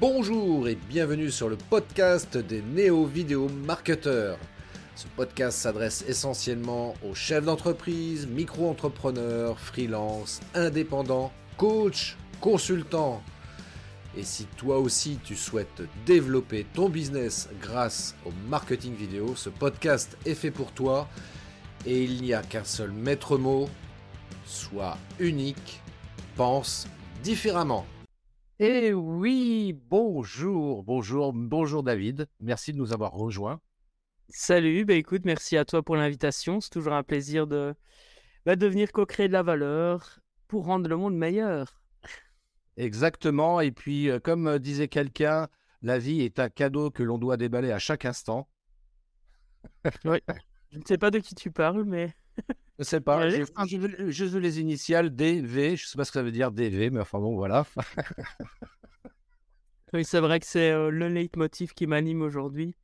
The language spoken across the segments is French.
Bonjour et bienvenue sur le podcast des néo-vidéo marketeurs. Ce podcast s'adresse essentiellement aux chefs d'entreprise, micro-entrepreneurs, freelance, indépendants, coachs, consultants. Et si toi aussi tu souhaites développer ton business grâce au marketing vidéo, ce podcast est fait pour toi et il n'y a qu'un seul maître mot, sois unique, pense différemment. Eh oui, bonjour David, merci de nous avoir rejoints. Salut, écoute, merci à toi pour l'invitation. C'est toujours un plaisir de venir co-créer de la valeur pour rendre le monde meilleur. Exactement, et puis comme disait quelqu'un, la vie est un cadeau que l'on doit déballer à chaque instant. Oui. Je ne sais pas de qui tu parles, mais Je ne sais pas, Ouais. je veux les initiales DV, je ne sais pas ce que ça veut dire DV, mais enfin bon, voilà. oui, c'est vrai que c'est le leitmotiv qui m'anime aujourd'hui.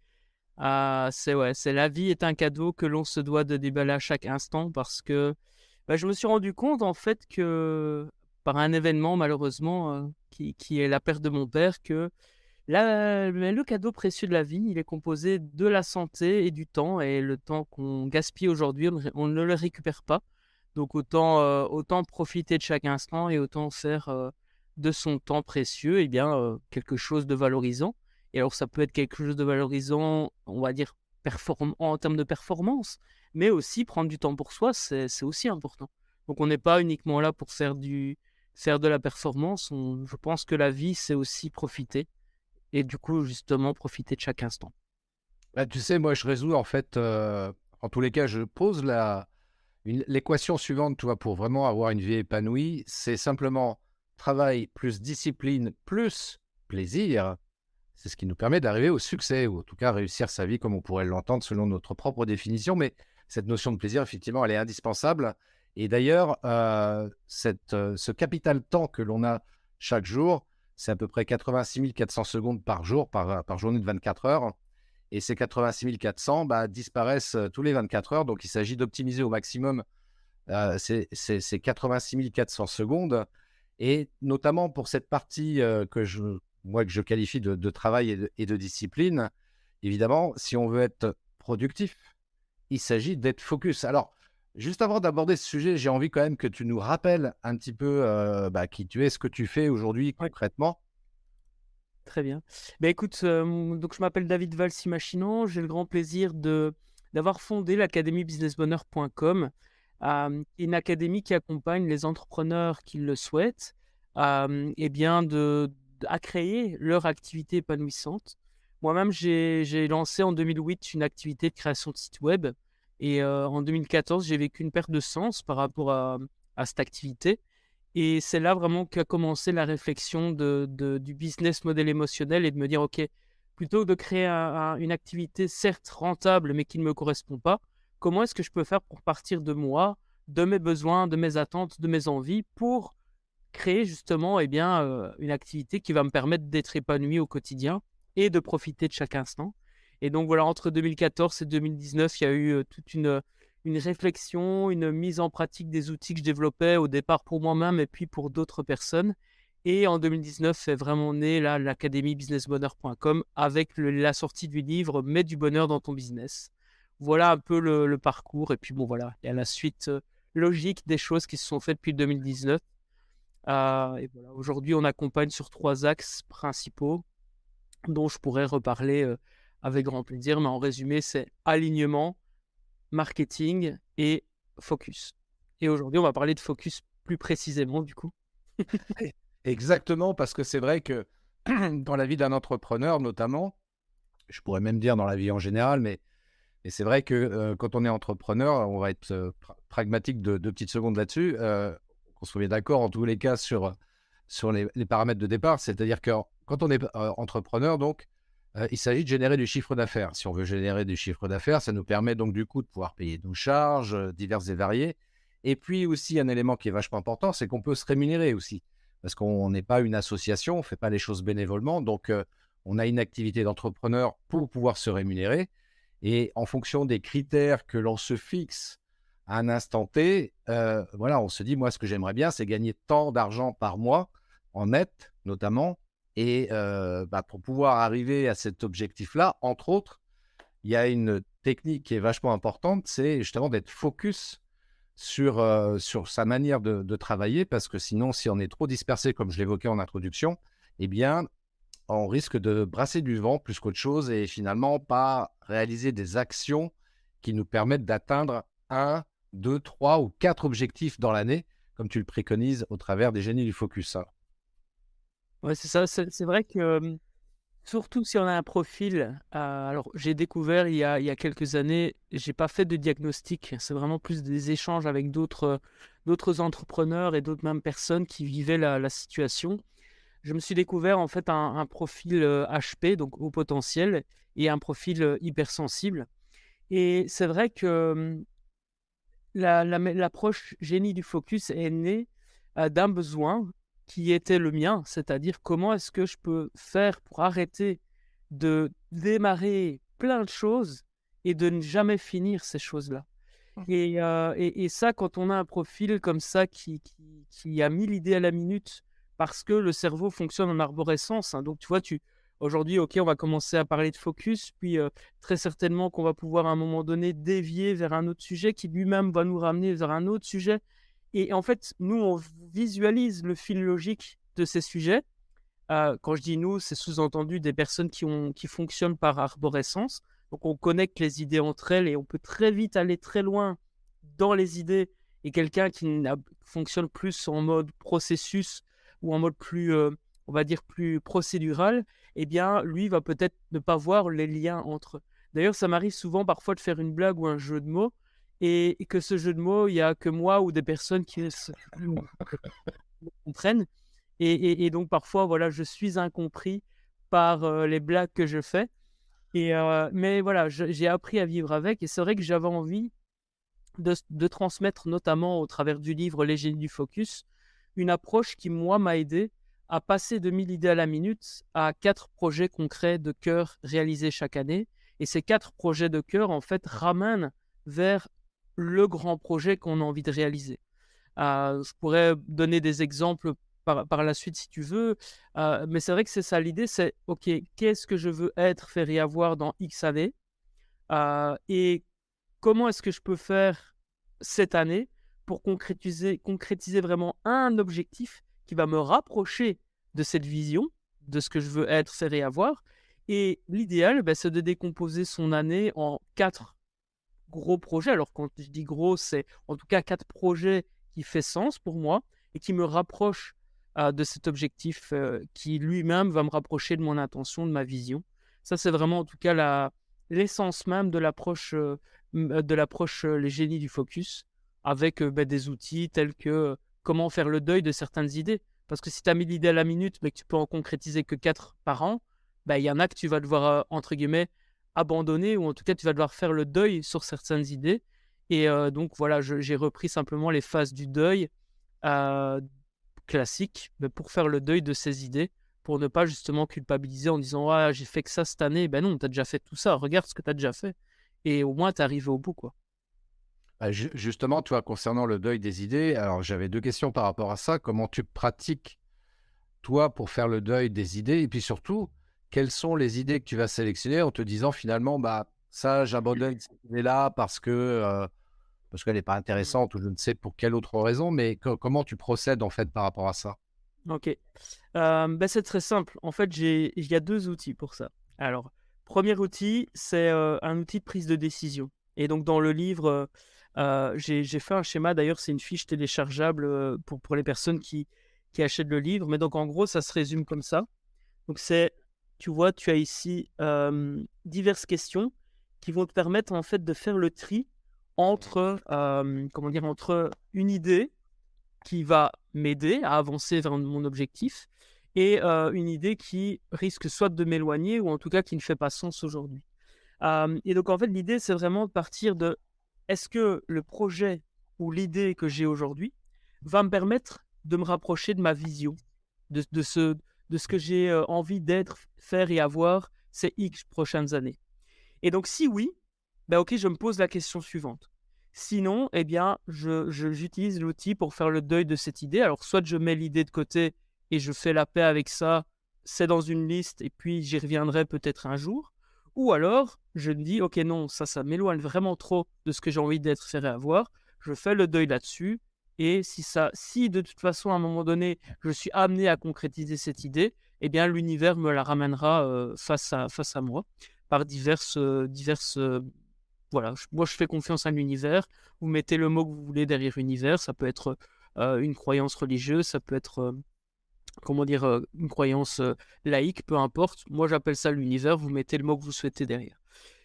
C'est la vie est un cadeau que l'on se doit de déballer à chaque instant parce que je me suis rendu compte en fait que par un événement malheureusement qui est la perte de mon père que mais le cadeau précieux de la vie, il est composé de la santé et du temps et le temps qu'on gaspille aujourd'hui, on ne le récupère pas. Donc autant profiter de chaque instant et autant faire, de son temps précieux quelque chose de valorisant. Et alors ça peut être quelque chose de valorisant, on va dire en termes de performance, mais aussi prendre du temps pour soi, c'est aussi important. Donc on n'est pas uniquement là pour faire de la performance, je pense que la vie, c'est aussi profiter. Et du coup, justement, profiter de chaque instant. Bah, tu sais, moi je résous en fait, en tous les cas, je pose l'équation suivante, tu vois, pour vraiment avoir une vie épanouie, c'est simplement travail plus discipline plus plaisir. C'est ce qui nous permet d'arriver au succès, ou en tout cas réussir sa vie comme on pourrait l'entendre selon notre propre définition. Mais cette notion de plaisir, effectivement, elle est indispensable. Et d'ailleurs, ce capital temps que l'on a chaque jour, c'est à peu près 86 400 secondes par jour, par journée de 24 heures. Et ces 86 400 disparaissent tous les 24 heures. Donc, il s'agit d'optimiser au maximum ces 86 400 secondes. Et notamment pour cette partie que je qualifie de travail et de discipline, évidemment, si on veut être productif, il s'agit d'être focus. Alors, juste avant d'aborder ce sujet, j'ai envie quand même que tu nous rappelles un petit peu qui tu es, ce que tu fais aujourd'hui Ouais. concrètement. Très bien. Écoute, donc je m'appelle David Valsi-Machinon. J'ai le grand plaisir d'avoir fondé l'académie-businessbonheur.com, une académie qui accompagne les entrepreneurs qui le souhaitent, à créer leur activité épanouissante. Moi-même, j'ai lancé en 2008 une activité de création de site web et en 2014, j'ai vécu une perte de sens par rapport à cette activité. Et c'est là vraiment qu'a commencé la réflexion du business model émotionnel et de me dire: «OK, plutôt que de créer une activité certes rentable, mais qui ne me correspond pas, comment est-ce que je peux faire pour partir de moi, de mes besoins, de mes attentes, de mes envies pour créer justement, une activité qui va me permettre d'être épanoui au quotidien et de profiter de chaque instant». Et donc voilà, entre 2014 et 2019, il y a eu, toute une réflexion, une mise en pratique des outils que je développais au départ pour moi-même et puis pour d'autres personnes. Et en 2019 est vraiment né là l'académie-businessbonheur.com avec la sortie du livre «Mets du bonheur dans ton business». Voilà un peu le parcours et puis bon voilà, il y a la suite, logique des choses qui se sont faites depuis 2019. Et voilà, aujourd'hui, on accompagne sur 3 axes principaux dont je pourrais reparler, avec grand plaisir. Mais en résumé, c'est alignement, marketing et focus. Et aujourd'hui, on va parler de focus plus précisément du coup. Exactement, parce que c'est vrai que dans la vie d'un entrepreneur notamment, je pourrais même dire dans la vie en général, mais c'est vrai que quand on est entrepreneur, on va être pragmatique de 2 petites secondes là-dessus, qu'on soit bien d'accord en tous les cas sur les paramètres de départ. C'est-à-dire que quand on est entrepreneur, donc, il s'agit de générer du chiffre d'affaires. Si on veut générer du chiffre d'affaires, ça nous permet donc du coup de pouvoir payer nos charges diverses et variées. Et puis aussi un élément qui est vachement important, c'est qu'on peut se rémunérer aussi. Parce qu'on n'est pas une association, on ne fait pas les choses bénévolement. Donc, on a une activité d'entrepreneur pour pouvoir se rémunérer. Et en fonction des critères que l'on se fixe à un instant T, voilà, on se dit, moi, ce que j'aimerais bien, c'est gagner tant d'argent par mois, en net notamment, Et pour pouvoir arriver à cet objectif-là, entre autres, il y a une technique qui est vachement importante, c'est justement d'être focus sur sa manière de travailler, parce que sinon, si on est trop dispersé, comme je l'évoquais en introduction, eh bien, on risque de brasser du vent plus qu'autre chose et finalement pas réaliser des actions qui nous permettent d'atteindre un, 2, 3 ou 4 objectifs dans l'année, comme tu le préconises au travers des génies du focus, hein. Ouais, c'est ça. C'est vrai que, surtout si on a un profil, alors j'ai découvert il y a quelques années, j'ai pas fait de diagnostic. C'est vraiment plus des échanges avec d'autres entrepreneurs et d'autres mêmes personnes qui vivaient la situation. Je me suis découvert en fait un profil, HP, donc haut potentiel, et un profil, hypersensible. Et c'est vrai que, l'approche génie du focus est née, d'un besoin qui était le mien, c'est-à-dire comment est-ce que je peux faire pour arrêter de démarrer plein de choses et de ne jamais finir ces choses-là? Et ça, quand on a un profil comme ça qui a 1000 idées à la minute, parce que le cerveau fonctionne en arborescence, hein. Donc tu vois, aujourd'hui, OK, on va commencer à parler de focus, puis, très certainement qu'on va pouvoir à un moment donné dévier vers un autre sujet qui lui-même va nous ramener vers un autre sujet. Et en fait, nous, on visualise le fil logique de ces sujets. Quand je dis «nous», c'est sous-entendu des personnes qui fonctionnent par arborescence. Donc on connecte les idées entre elles et on peut très vite aller très loin dans les idées. Et quelqu'un qui fonctionne plus en mode processus ou en mode plus, on va dire plus procédural, eh bien, lui va peut-être ne pas voir les liens entre eux. D'ailleurs, ça m'arrive souvent parfois de faire une blague ou un jeu de mots et que ce jeu de mots, il y a que moi ou des personnes qui comprennent. Et donc parfois, voilà, je suis incompris par, les blagues que je fais. Mais voilà, j'ai appris à vivre avec et c'est vrai que j'avais envie de transmettre, notamment au travers du livre «Les génies du focus», une approche qui, moi, m'a aidé à passer de 1000 idées à la minute à 4 projets concrets de cœur réalisés chaque année. Et ces 4 projets de cœur, en fait, ramènent vers le grand projet qu'on a envie de réaliser. Je pourrais donner des exemples par la suite si tu veux, mais c'est vrai que c'est ça l'idée, c'est: «OK, qu'est-ce que je veux être, faire et avoir dans X années? Et comment est-ce que je peux faire cette année pour concrétiser vraiment un objectif qui va me rapprocher de cette vision, de ce que je veux être, faire et avoir?» Et l'idéal, c'est de décomposer son année en 4 gros projets. Alors quand je dis gros, c'est en tout cas 4 projets qui fait sens pour moi et qui me rapprochent, de cet objectif, qui lui-même va me rapprocher de mon intention, de ma vision. Ça, c'est vraiment en tout cas l'essence même de l'approche, les génies du focus avec, des outils tels que, comment faire le deuil de certaines idées. Parce que si tu as 1000 idées à la minute, mais que tu peux en concrétiser que 4 par an, il y en a que tu vas devoir, entre guillemets abandonner, ou en tout cas tu vas devoir faire le deuil sur certaines idées. Et donc voilà, j'ai repris simplement les phases du deuil, heu, classiques, mais pour faire le deuil de ces idées, pour ne pas justement culpabiliser en disant: «Ah, j'ai fait que ça cette année». Ben non, tu as déjà fait tout ça, regarde ce que tu as déjà fait et au moins tu es arrivé au bout, quoi. Justement, toi, concernant le deuil des idées, alors j'avais 2 questions par rapport à ça. Comment tu pratiques, toi, pour faire le deuil des idées? Et puis surtout, quelles sont les idées que tu vas sélectionner en te disant finalement: ça, j'abandonne cette idée-là parce qu'elle n'est pas Mmh. intéressante ou je ne sais pour quelle autre raison», mais comment tu procèdes, en fait, par rapport à ça? OK. C'est très simple. En fait, il y a 2 outils pour ça. Alors, premier outil, c'est, un outil de prise de décision. Et donc dans le livre, j'ai fait un schéma, d'ailleurs, c'est une fiche téléchargeable, pour les personnes qui achètent le livre. Mais donc en gros, ça se résume comme ça. Donc tu vois, tu as ici, diverses questions qui vont te permettre, en fait, de faire le tri entre, comment dire? Entre une idée qui va m'aider à avancer vers mon objectif et une idée qui risque soit de m'éloigner ou en tout cas qui ne fait pas sens aujourd'hui. Et donc en fait, l'idée, c'est vraiment de partir de: est-ce que le projet ou l'idée que j'ai aujourd'hui va me permettre de me rapprocher de ma vision, de ce que j'ai, envie d'être, faire et avoir ces X prochaines années? Et donc si oui, OK, je me pose la question suivante. Sinon, eh bien, j'utilise l'outil pour faire le deuil de cette idée. Alors soit je mets l'idée de côté et je fais la paix avec ça c'est dans une liste et puis j'y reviendrai peut-être un jour. Ou alors, je me dis, ok, non, ça m'éloigne vraiment trop de ce que j'ai envie d'être fait avoir. Je fais le deuil là-dessus. Et si de toute façon, à un moment donné, je suis amené à concrétiser cette idée, eh bien, l'univers me la ramènera face à moi par voilà, moi, je fais confiance à l'univers. Vous mettez le mot que vous voulez derrière univers. Ça peut être une croyance religieuse, ça peut être comment dire, une croyance laïque, peu importe. Moi, j'appelle ça l'univers. Vous mettez le mot que vous souhaitez derrière.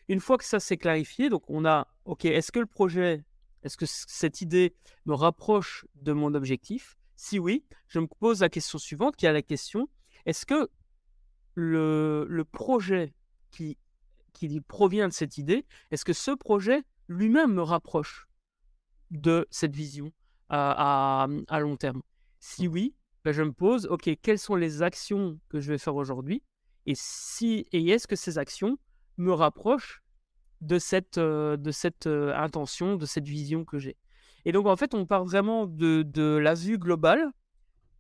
Une fois que ça s'est clarifié, donc on a, ok, est-ce que cette idée me rapproche de mon objectif? Si oui, je me pose la question suivante, qui est la question, est-ce que le projet qui provient de cette idée, est-ce que ce projet lui-même me rapproche de cette vision à long terme? Si oui, ben je me pose, ok, quelles sont les actions que je vais faire aujourd'hui? Et est-ce que ces actions me rapprochent de cette intention, de cette vision que j'ai? Et donc, en fait, on part vraiment de la vue globale.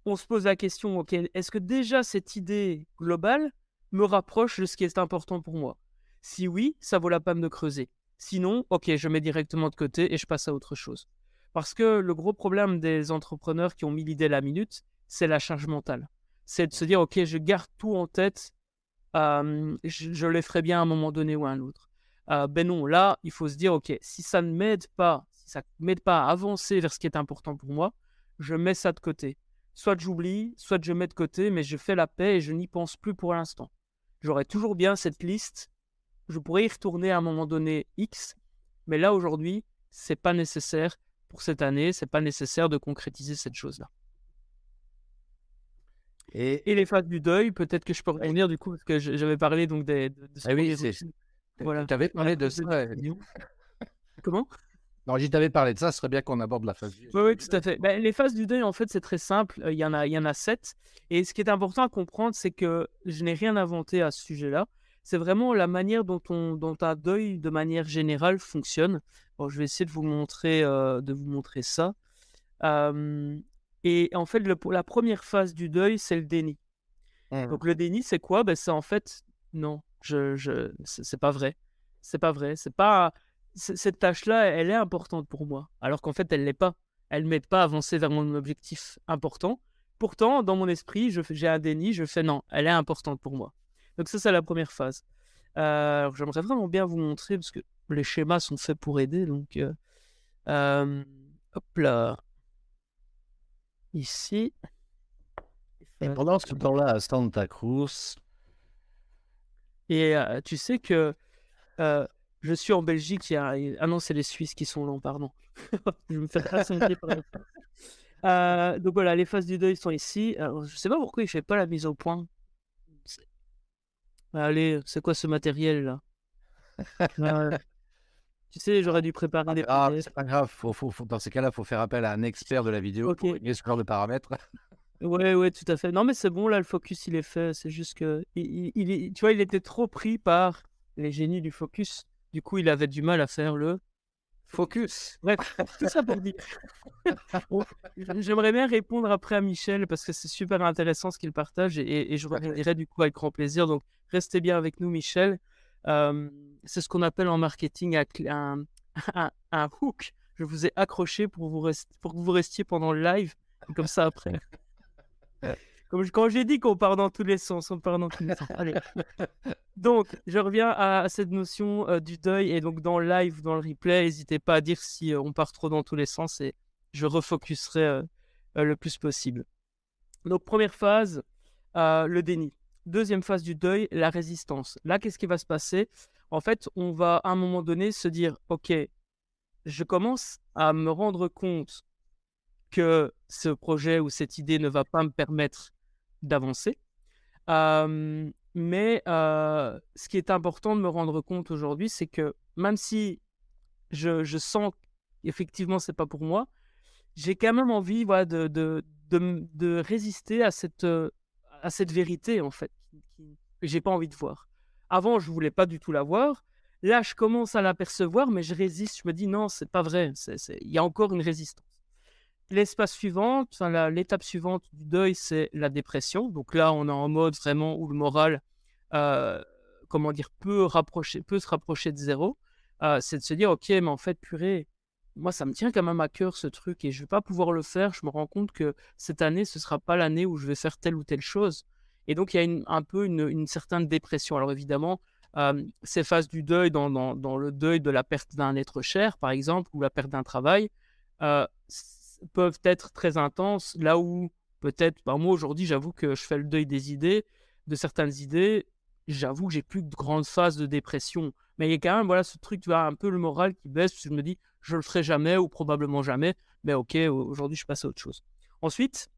On se pose la question, ok, est-ce que déjà cette idée globale me rapproche de ce qui est important pour moi? Si oui, ça vaut la peine de creuser. Sinon, ok, je mets directement de côté et je passe à autre chose. Parce que le gros problème des entrepreneurs qui ont mis l'idée à la minute, c'est la charge mentale. C'est de se dire, ok, je garde tout en tête, je le ferai bien à un moment donné ou à un autre. Ben non, là, il faut se dire, ok, si ça ne m'aide pas, si ça ne m'aide pas à avancer vers ce qui est important pour moi, je mets ça de côté. Soit j'oublie, soit je mets de côté, mais je fais la paix et je n'y pense plus pour l'instant. J'aurai toujours bien cette liste. Je pourrais y retourner à un moment donné X, mais là, aujourd'hui, c'est pas nécessaire pour cette année, c'est pas nécessaire de concrétiser cette chose-là. Et les phases du deuil, peut-être que je peux revenir du coup, parce que j'avais parlé donc de ce oui, premier outil. Voilà. tu avais parlé de ça. Comment? Non, j'y t'avais parlé de ça, ce serait bien qu'on aborde la phase du. Oui, tout à fait. Ben, les phases du deuil, en fait, c'est très simple. Il y en a 7. Et ce qui est important à comprendre, c'est que je n'ai rien inventé à ce sujet-là. C'est vraiment la manière dont un deuil, de manière générale, fonctionne. Bon, je vais essayer de vous montrer ça. Et en fait, la première phase du deuil, c'est le déni. Donc, le déni, c'est quoi? Ben, c'est en fait, non, c'est pas vrai. C'est pas vrai. Cette tâche-là, elle est importante pour moi. Alors qu'en fait, elle l'est pas. Elle ne m'aide pas à avancer vers mon objectif important. Pourtant, dans mon esprit, j'ai un déni, je fais non, elle est importante pour moi. Donc ça, c'est la première phase. Alors, j'aimerais vraiment bien vous montrer, parce que les schémas sont faits pour aider. Donc, hop là. Ici. Et pendant ce temps-là, à Santa Cruz. Et tu sais que je suis en Belgique. Ah non, c'est les Suisses qui sont lents, pardon. Je me fais rassembler par la... Donc voilà, les phases du deuil sont ici. Alors, je sais pas pourquoi il ne fait pas la mise au point. Allez, c'est quoi ce matériel là? Tu sais, j'aurais dû préparer des PDF. C'est pas grave, dans ces cas-là, il faut faire appel à un expert de la vidéo pour régler ce genre de paramètres. Ouais, tout à fait. Non, mais c'est bon, là, le focus, il est fait. C'est juste que, tu vois, il était trop pris par les génies du focus. Du coup, il avait du mal à faire le focus. Bref, tout ça pour dire. Bon, j'aimerais bien répondre après à Michel parce que c'est super intéressant ce qu'il partage et je reviendrai du coup avec grand plaisir. Donc, restez bien avec nous, Michel. C'est ce qu'on appelle en marketing un hook. Je vous ai accroché pour que vous restiez pendant le live. Comme ça, après. Quand j'ai dit qu'on part dans tous les sens, on part dans tous les sens. Allez. Donc, je reviens à cette notion du deuil. Et donc, dans le live, dans le replay, n'hésitez pas à dire si on part trop dans tous les sens et je refocuserai le plus possible. Donc, première phase, le déni. Deuxième phase du deuil, la résistance. Là, qu'est-ce qui va se passer? En fait, on va à un moment donné se dire, OK, je commence à me rendre compte que ce projet ou cette idée ne va pas me permettre d'avancer. Mais ce qui est important de me rendre compte aujourd'hui, c'est que même si je sens qu'effectivement, ce n'est pas pour moi, j'ai quand même envie de résister à cette vérité, en fait, que je n'ai pas envie de voir. Avant, je ne voulais pas du tout la voir. Là, je commence à l'apercevoir, mais je résiste. Je me dis non, ce n'est pas vrai. Il y a encore une résistance. l'espace suivant, l'étape suivante du deuil, c'est la dépression. Donc là, on est en mode vraiment où le moral, euh, comment dire, peut se rapprocher de zéro. C'est de se dire, ok, mais en fait, purée, moi, ça me tient quand même à cœur ce truc et je vais pas pouvoir le faire. Je me rends compte que cette année, ce sera pas l'année où je vais faire telle ou telle chose. Et donc, il y a un peu une certaine dépression. Alors évidemment, ces phases du deuil, dans le deuil de la perte d'un être cher, par exemple, ou la perte d'un travail, peuvent être très intenses. Là où peut-être, moi aujourd'hui, j'avoue que je fais le deuil des idées, de certaines idées. J'avoue que j'ai plus de grandes phases de dépression. Mais il y a quand même, voilà, ce truc, tu vois, un peu le moral qui baisse, parce que je me dis, je le ferai jamais ou probablement jamais. Mais ok, aujourd'hui, je passe à autre chose. Ensuite,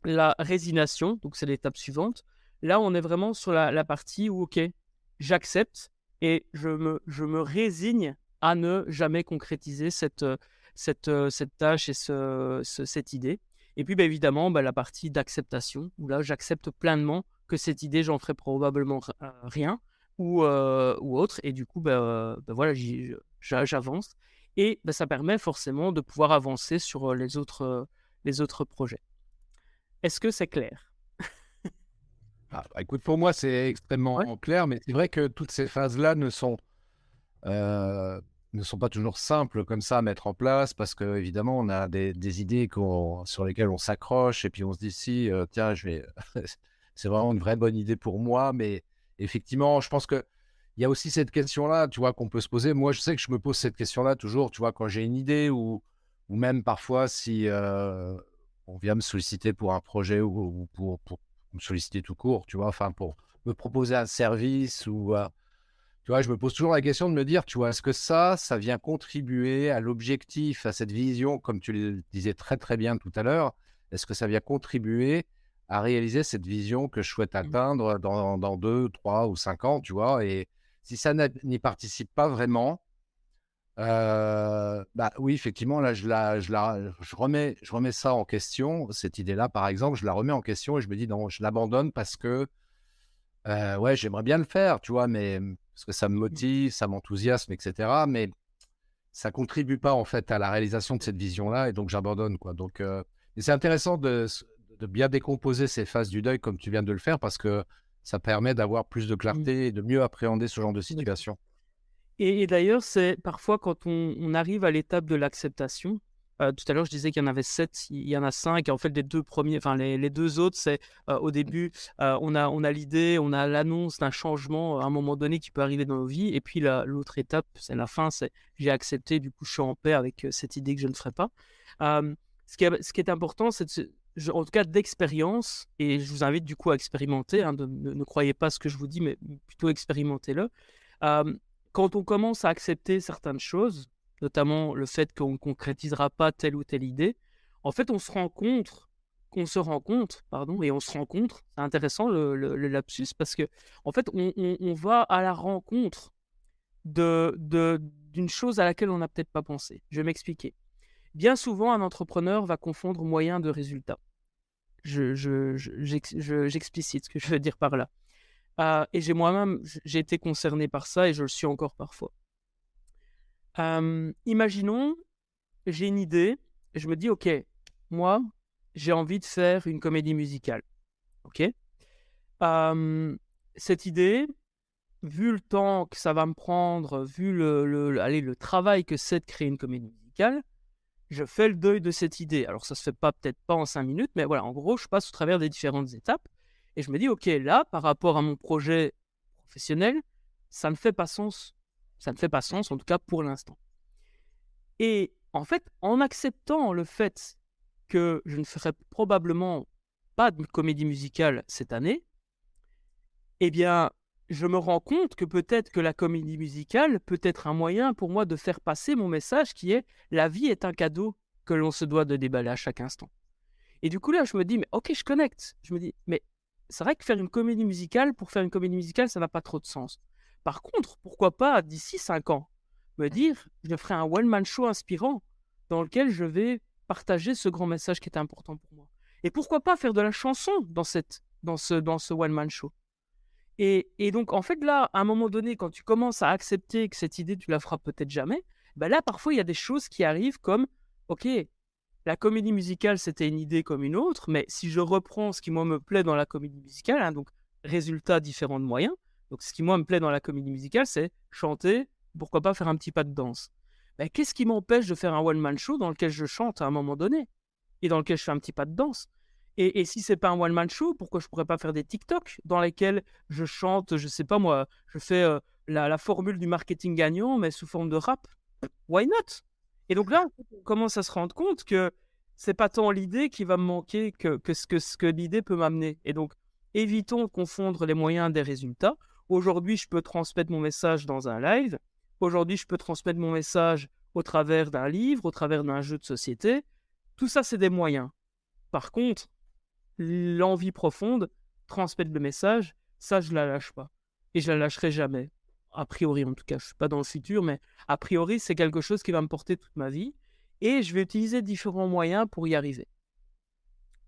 la résignation, donc c'est l'étape suivante. Là, on est vraiment sur la partie où, ok, j'accepte et je me résigne à ne jamais concrétiser cette tâche et cette idée. Et puis, évidemment, la partie d'acceptation, où là, j'accepte pleinement que cette idée, j'en ferai probablement rien ou autre. Et du coup, voilà, j'avance. Et ça permet forcément de pouvoir avancer sur les autres projets. Est-ce que c'est clair? Écoute, pour moi, c'est extrêmement Ouais. clair, mais c'est vrai que toutes ces phases-là ne sont pas toujours simples comme ça à mettre en place parce que évidemment, on a des idées sur lesquelles on s'accroche et puis on se dit si, tiens, c'est vraiment une vraie bonne idée pour moi, mais effectivement, je pense que il y a aussi cette question-là, tu vois, qu'on peut se poser. Moi, je sais que je me pose cette question-là toujours, tu vois, quand j'ai une idée ou même parfois si on vient me solliciter pour un projet ou pour me solliciter tout court, tu vois, enfin pour me proposer un service tu vois, je me pose toujours la question de me dire, tu vois, est-ce que ça vient contribuer à l'objectif, à cette vision, comme tu le disais très très bien tout à l'heure, est-ce que ça vient contribuer à réaliser cette vision que je souhaite Mmh. atteindre dans 2, 3 ou 5 ans, tu vois? Et si ça n'y participe pas vraiment, oui, effectivement, là, je remets ça en question, cette idée-là, par exemple, je la remets en question et je me dis: «Non, je l'abandonne parce que, ouais, j'aimerais bien le faire», tu vois? Mais, parce que ça me Mmh. motive, ça m'enthousiasme et cetera, mais ça contribue pas, en fait, à la réalisation de cette vision-là et donc j'abandonne, quoi. Donc, et c'est intéressant de bien décomposer ces phases du deuil comme tu viens de le faire parce que ça permet d'avoir plus de Mmh. clarté et de mieux appréhender ce genre de D'accord. situation. Et d'ailleurs, c'est parfois quand on arrive à l'étape de l'acceptation, tout à l'heure, je disais qu'il y en avait 7, il y en a 5 et en fait les 2 premiers enfin les 2 autres, c'est, au début, on a l'idée, on a l'annonce d'un changement, à un moment donné qui peut arriver dans nos vies et puis l'autre étape, c'est la fin, c'est j'ai accepté, du coup, je suis en paix avec, cette idée que je ne ferai pas. Ce qui est important, c'est de se en tout cas d'expérience et je vous invite du coup à expérimenter, hein, ne croyez pas ce que je vous dis, mais plutôt expérimentez-le. Hem, Quand on commence à accepter certaines choses, notamment le fait qu'on ne concrétisera pas telle ou telle idée, en fait, on se rencontre, c'est intéressant le lapsus parce que en fait, on va à la rencontre d'une chose à laquelle on n'a peut-être pas pensé. Je vais m'expliquer. Bien souvent, un entrepreneur va confondre moyen de résultat. J'explicite ce que je veux dire par là. Et j'ai été concerné par ça et je le suis encore parfois. Imaginons, j'ai une idée et je me dis: «OK, moi, j'ai envie de faire une comédie musicale». OK? Cette idée, vu le temps que ça va me prendre, vu le travail que c'est de créer une comédie musicale, je fais le deuil de cette idée. Alors ça se fait pas peut-être pas en 5 minutes, mais voilà, en gros, je passe au travers des différentes étapes et je me dis: «OK, là, par rapport à mon projet professionnel, ça ne fait pas sens. Ça ne fait pas sens, en tout cas pour l'instant». Et en fait, en acceptant le fait que je ne ferai probablement pas de comédie musicale cette année, eh bien, je me rends compte que peut-être que la comédie musicale peut être un moyen pour moi de faire passer mon message qui est: «La vie est un cadeau que l'on se doit de déballer à chaque instant». Et du coup, là, je me dis: «Mais OK, je connecte». Je me dis: «Mais c'est vrai que faire une comédie musicale, pour faire une comédie musicale, ça n'a pas trop de sens». Par contre, pourquoi pas d'ici 5 ans, me dire: «Je ferai un one man show inspirant dans lequel je vais partager ce grand message qui est important pour moi». Et pourquoi pas faire de la chanson dans ce one man show? Et donc en fait, là, à un moment donné, quand tu commences à accepter que cette idée, tu la feras peut-être jamais, là, parfois, il y a des choses qui arrivent comme: «OK, la comédie musicale, c'était une idée comme une autre, mais si je reprends ce qui, moi, me plaît dans la comédie musicale, hein, donc résultat différent de moyens. Donc, ce qui, moi, me plaît dans la comédie musicale, c'est chanter, pourquoi pas faire un petit pas de danse. Ben, qu'est-ce qui m'empêche de faire un one-man show dans lequel je chante à un moment donné et dans lequel je fais un petit pas de danse? Et si c'est pas un one-man show, pourquoi je pourrais pas faire des TikTok dans lesquels je chante, je sais pas moi, je fais la formule du marketing gagnant, mais sous forme de rap? Why not? Et donc là, on commence à se rendre compte que c'est pas tant l'idée qui va me manquer que ce que l'idée peut m'amener. Et donc, évitons de confondre les moyens des résultats. Aujourd'hui, je peux transmettre mon message dans un live. Aujourd'hui, je peux transmettre mon message au travers d'un livre, au travers d'un jeu de société. Tout ça, c'est des moyens. Par contre, l'envie profonde, transmettre le message, ça, je la lâche pas. Et je la lâcherai jamais. A priori, en tout cas, je suis pas dans le futur, mais a priori, c'est quelque chose qui va me porter toute ma vie. Et je vais utiliser différents moyens pour y arriver.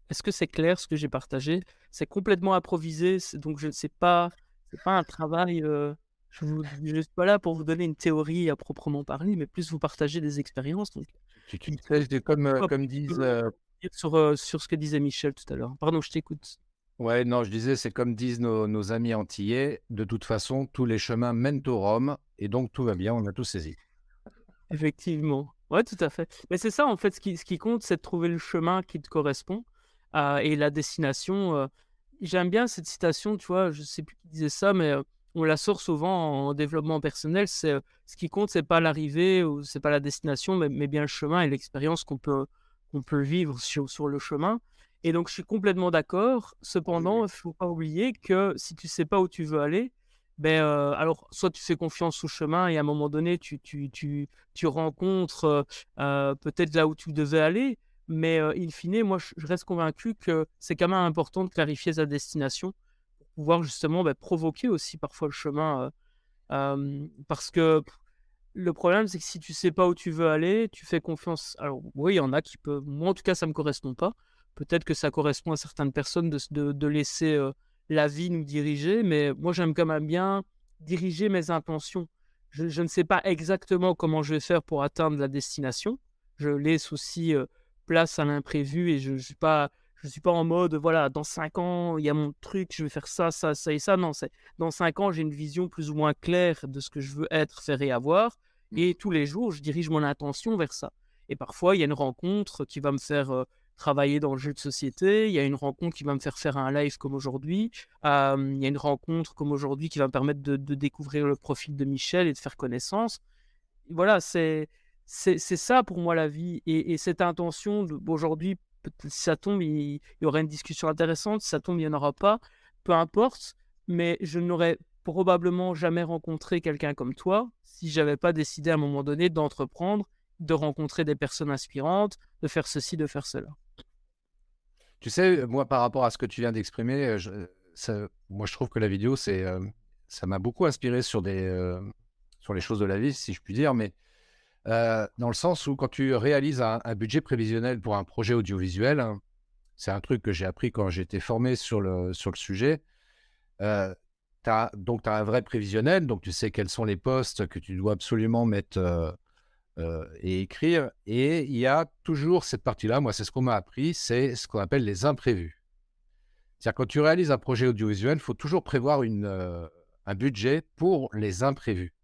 Est-ce que c'est clair ce que j'ai partagé? C'est complètement improvisé, donc je ne sais pas, c'est pas un travail. Je ne suis pas là pour vous donner une théorie à proprement parler, mais plus vous partager des expériences. Donc, Tu sais, c'est comme disent, sur ce que disait Michel tout à l'heure. Pardon, je t'écoute. ouais, non, je disais, c'est comme disent nos amis antillais, de toute façon, tous les chemins mènent au Rhum, et donc tout va bien, on a tout saisi. Effectivement. Ouais, tout à fait. Mais c'est ça, en fait, ce qui compte, c'est de trouver le chemin qui te correspond et la destination. J'aime bien cette citation, tu vois, je sais plus qui disait ça, mais on la sort souvent en développement personnel. C'est ce qui compte, c'est pas l'arrivée ou c'est pas la destination, mais bien le chemin et l'expérience qu'on peut vivre sur le chemin. Et donc, je suis complètement d'accord. Cependant, il faut pas oublier que si tu sais pas où tu veux aller, ben, alors soit tu fais confiance au chemin et à un moment donné tu rencontres, peut-être là où tu devais aller, mais, in fine, moi je reste convaincu que c'est quand même important de clarifier sa destination pour pouvoir justement, bah, provoquer aussi parfois le chemin, parce que le problème c'est que si tu sais pas où tu veux aller, tu fais confiance, alors oui, il y en a qui peuvent, moi en tout cas ça me correspond pas. Peut-être que ça correspond à certaines personnes de laisser, la vie nous diriger, mais moi j'aime quand même bien diriger mes intentions. Je ne sais pas exactement comment je vais faire pour atteindre la destination. Je laisse aussi, place à l'imprévu et je suis pas en mode, voilà, dans 5 ans, il y a mon truc, je vais faire ça, ça, ça et ça. Non, c'est dans 5 ans, j'ai une vision plus ou moins claire de ce que je veux être, faire et avoir et tous les jours, je dirige mon intention vers ça. Et parfois, il y a une rencontre qui va me faire, travailler dans le jeu de société. Il y a une rencontre qui va me faire un live comme aujourd'hui. Il y a une rencontre comme aujourd'hui qui va me permettre de découvrir le profil de Michel et de faire connaissance. Voilà, c'est ça pour moi la vie et cette intention aujourd'hui, si ça tombe, il y aura une discussion intéressante, si ça tombe, il n'y en aura pas, peu importe, mais je n'aurais probablement jamais rencontré quelqu'un comme toi si j'avais pas décidé à un moment donné d'entreprendre, de rencontrer des personnes inspirantes, de faire ceci, de faire cela. Tu sais, moi, par rapport à ce que tu viens d'exprimer, moi, je trouve que la vidéo, ça m'a beaucoup inspiré sur les choses de la vie, si je puis dire, mais dans le sens où quand tu réalises un budget prévisionnel pour un projet audiovisuel, hein, c'est un truc que j'ai appris quand j'étais formé sur le sujet. Donc, tu as un vrai prévisionnel, donc tu sais quels sont les postes que tu dois absolument mettre et écrire. Et il y a toujours cette partie-là, moi, c'est ce qu'on m'a appris, c'est ce qu'on appelle les imprévus. C'est-à-dire, quand tu réalises un projet audiovisuel, il faut toujours prévoir un budget pour les imprévus.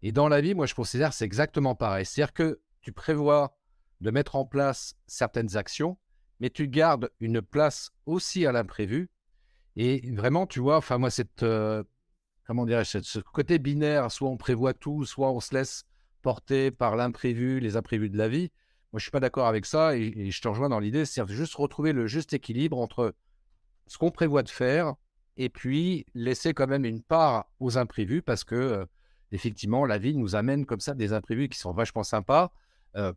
Et dans la vie, moi, je considère que c'est exactement pareil. C'est-à-dire que tu prévois de mettre en place certaines actions, mais tu gardes une place aussi à l'imprévu. Et vraiment, tu vois, enfin, moi, comment dirais-je, ce côté binaire, soit on prévoit tout, soit on se laisse porter par l'imprévu, les imprévus de la vie. Moi, je suis pas d'accord avec ça et je te rejoins dans l'idée, c'est juste retrouver le juste équilibre entre ce qu'on prévoit de faire et puis laisser quand même une part aux imprévus parce que, effectivement, la vie nous amène comme ça des imprévus qui sont vachement sympas.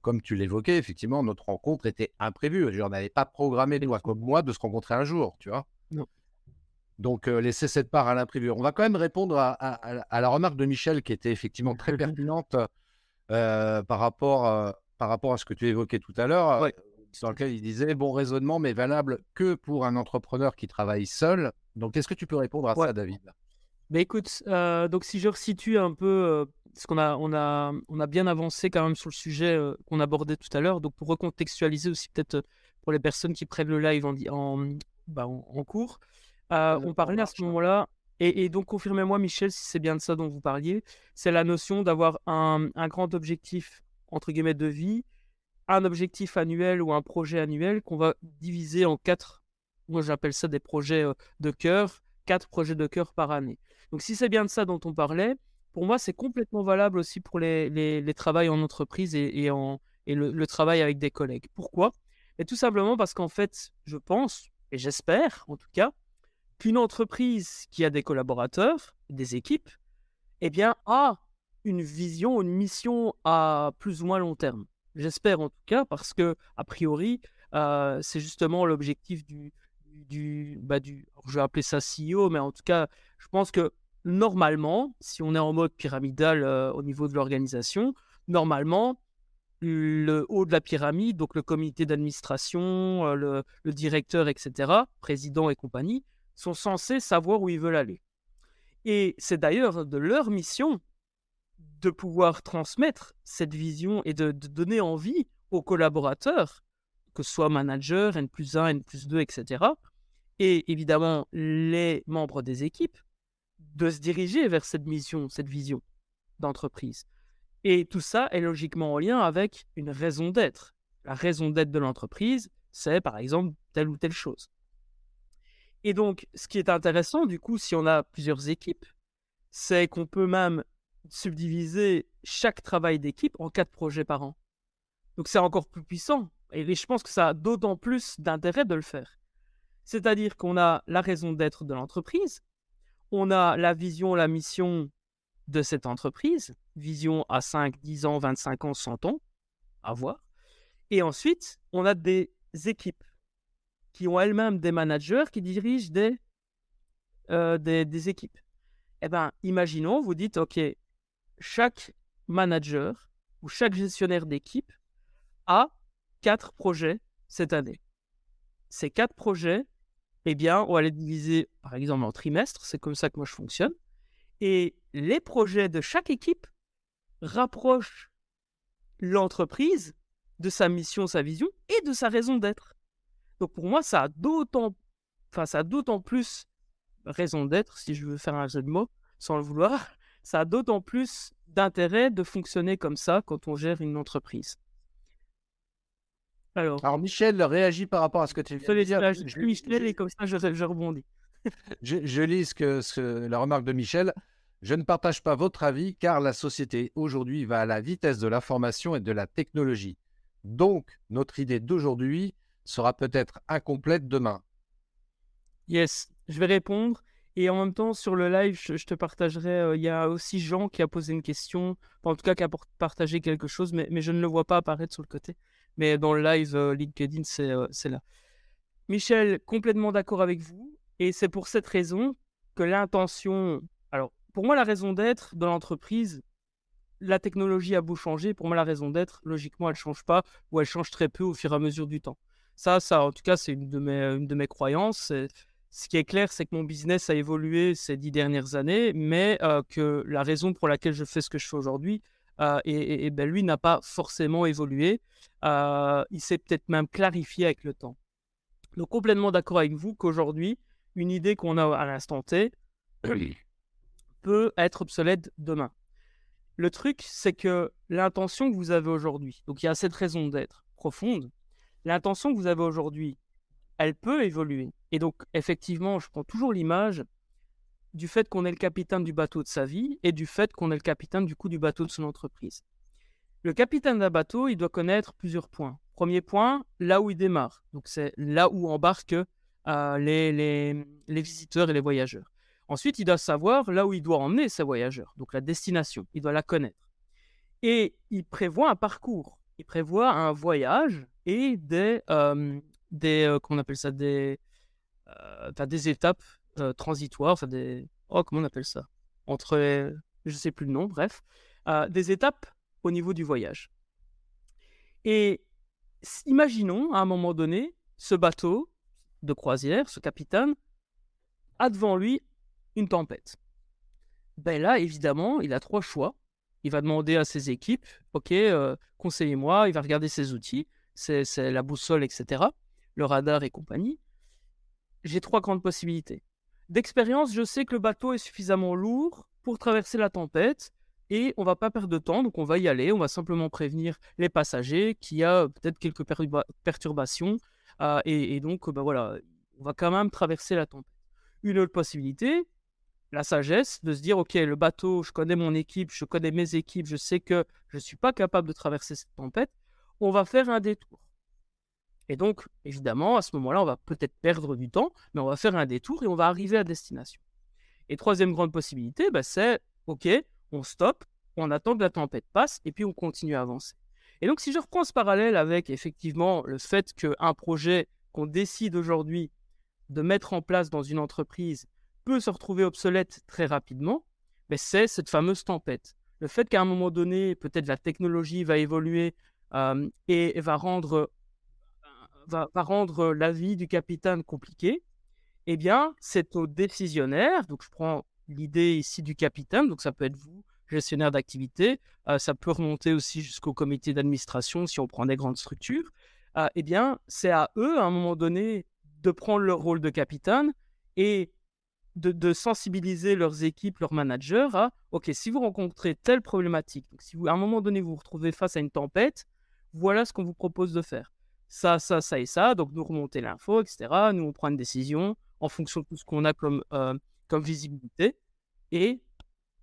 Comme tu l'évoquais, effectivement, notre rencontre était imprévue. Je veux dire, on n'avait pas programmé, toi comme moi, de se rencontrer un jour, tu vois. Non. Donc, laisser cette part à l'imprévu. On va quand même répondre à la remarque de Michel qui était effectivement très pertinente par rapport à ce que tu évoquais tout à l'heure, Ouais. dans lequel il disait bon raisonnement, mais valable que pour un entrepreneur qui travaille seul. Donc, est-ce que tu peux répondre à Ouais. ça, David? Bah, écoute, donc si je resitue un peu, parce qu'on a bien avancé quand même sur le sujet qu'on abordait tout à l'heure. Donc, pour recontextualiser aussi, peut-être pour les personnes qui prennent le live en cours, on parlait à ce moment-là, et donc confirmez-moi, Michel, si c'est bien de ça dont vous parliez, c'est la notion d'avoir un grand objectif, entre guillemets, de vie, un objectif annuel ou un projet annuel qu'on va diviser en 4, moi j'appelle ça des projets de cœur, 4 projets de cœur par année. Donc si c'est bien de ça dont on parlait, pour moi c'est complètement valable aussi pour les travails en entreprise et le travail avec des collègues. Pourquoi? Et tout simplement parce qu'en fait, je pense, et j'espère en tout cas, qu'une entreprise qui a des collaborateurs, des équipes, eh bien, a une vision, une mission à plus ou moins long terme. J'espère en tout cas, parce que, a priori, c'est justement l'objectif alors, je vais appeler ça CEO, mais en tout cas, je pense que normalement, si on est en mode pyramidal au niveau de l'organisation, normalement, le haut de la pyramide, donc le comité d'administration, le directeur, etc., président et compagnie, sont censés savoir où ils veulent aller. Et c'est d'ailleurs de leur mission de pouvoir transmettre cette vision et de donner envie aux collaborateurs, que ce soit manager, N+1, N+2, etc., et évidemment les membres des équipes, de se diriger vers cette mission, cette vision d'entreprise. Et tout ça est logiquement en lien avec une raison d'être. La raison d'être de l'entreprise, c'est par exemple telle ou telle chose. Et donc, ce qui est intéressant, du coup, si on a plusieurs équipes, c'est qu'on peut même subdiviser chaque travail d'équipe en 4 projets par an. Donc, c'est encore plus puissant. Et je pense que ça a d'autant plus d'intérêt de le faire. C'est-à-dire qu'on a la raison d'être de l'entreprise, on a la vision, la mission de cette entreprise, vision à 5, 10 ans, 25 ans, 100 ans, à voir. Et ensuite, on a des équipes qui ont elles-mêmes des managers qui dirigent des équipes. Eh bien, imaginons, vous dites, OK, chaque manager ou chaque gestionnaire d'équipe a 4 projets cette année. Ces 4 projets, eh bien, on va les diviser, par exemple, en trimestres. C'est comme ça que moi, je fonctionne. Et les projets de chaque équipe rapprochent l'entreprise de sa mission, sa vision et de sa raison d'être. Donc, pour moi, ça a d'autant plus raison d'être, si je veux faire un jeu de mots, sans le vouloir, ça a d'autant plus d'intérêt de fonctionner comme ça quand on gère une entreprise. Alors Michel réagit par rapport à ce que tu viens de dire. Michel, et comme ça, je rebondis. Je lis la remarque de Michel. Je ne partage pas votre avis car la société aujourd'hui va à la vitesse de l'information et de la technologie. Donc, notre idée d'aujourd'hui sera peut-être incomplète demain. Yes, je vais répondre. Et en même temps, sur le live, je te partagerai. Il y a aussi Jean qui a posé une question, en tout cas qui a partagé quelque chose, mais je ne le vois pas apparaître sur le côté. Mais dans le live LinkedIn, c'est là. Michel, complètement d'accord avec vous. Et c'est pour cette raison que l'intention... Alors, pour moi, la raison d'être de l'entreprise, la technologie a beau changer, pour moi, la raison d'être, logiquement, elle ne change pas ou elle change très peu au fur et à mesure du temps. Ça en tout cas, c'est une de mes croyances. Ce qui est clair, c'est que mon business a évolué ces 10 dernières années, mais que la raison pour laquelle je fais ce que je fais aujourd'hui, lui, n'a pas forcément évolué. Il s'est peut-être même clarifié avec le temps. Donc, complètement d'accord avec vous qu'aujourd'hui, une idée qu'on a à l'instant T peut être obsolète demain. Le truc, c'est que l'intention que vous avez aujourd'hui, donc il y a cette raison d'être profonde, l'intention que vous avez aujourd'hui, elle peut évoluer. Et donc, effectivement, je prends toujours l'image du fait qu'on est le capitaine du bateau de sa vie et du fait qu'on est le capitaine du coup du bateau de son entreprise. Le capitaine d'un bateau, il doit connaître plusieurs points. Premier point, là où il démarre. Donc, c'est là où embarquent les visiteurs et les voyageurs. Ensuite, il doit savoir là où il doit emmener ses voyageurs. Donc, la destination, il doit la connaître. Et il prévoit un parcours. Il prévoit un voyage et qu'on appelle ça des étapes transitoires, comment on appelle ça? Je ne sais plus le nom, bref. Des étapes au niveau du voyage. Et imaginons, à un moment donné, ce bateau de croisière, ce capitaine, a devant lui une tempête. Ben là, évidemment, il a 3 choix. il va demander à ses équipes, OK, conseillez-moi, il va regarder ses outils, c'est la boussole, etc., le radar et compagnie. J'ai 3 grandes possibilités. D'expérience, je sais que le bateau est suffisamment lourd pour traverser la tempête et on va pas perdre de temps, donc on va y aller. On va simplement prévenir les passagers qu'il y a peut-être quelques perturbations et donc bah, voilà, on va quand même traverser la tempête. Une autre possibilité, la sagesse de se dire: «OK, le bateau, je connais mon équipe, je connais mes équipes, je sais que je ne suis pas capable de traverser cette tempête, on va faire un détour». Et donc, évidemment, à ce moment-là, on va peut-être perdre du temps, mais on va faire un détour et on va arriver à destination. Et troisième grande possibilité, bah, c'est OK, on stoppe, on attend que la tempête passe et puis on continue à avancer. Et donc, si je reprends ce parallèle avec effectivement le fait qu'un projet qu'on décide aujourd'hui de mettre en place dans une entreprise peut se retrouver obsolète très rapidement, ben c'est cette fameuse tempête. Le fait qu'à un moment donné, peut-être la technologie va évoluer et va rendre la vie du capitaine compliquée, eh bien, c'est au décisionnaire, donc je prends l'idée ici du capitaine, donc ça peut être vous, gestionnaire d'activité, ça peut remonter aussi jusqu'au comité d'administration si on prend des grandes structures, eh bien, c'est à eux, à un moment donné, de prendre leur rôle de capitaine et de sensibiliser leurs équipes, leurs managers à, OK, si vous rencontrez telle problématique, donc si vous, à un moment donné, vous vous retrouvez face à une tempête, voilà ce qu'on vous propose de faire. Ça et ça, donc nous remonter l'info, etc. Nous, on prend une décision en fonction de tout ce qu'on a comme visibilité et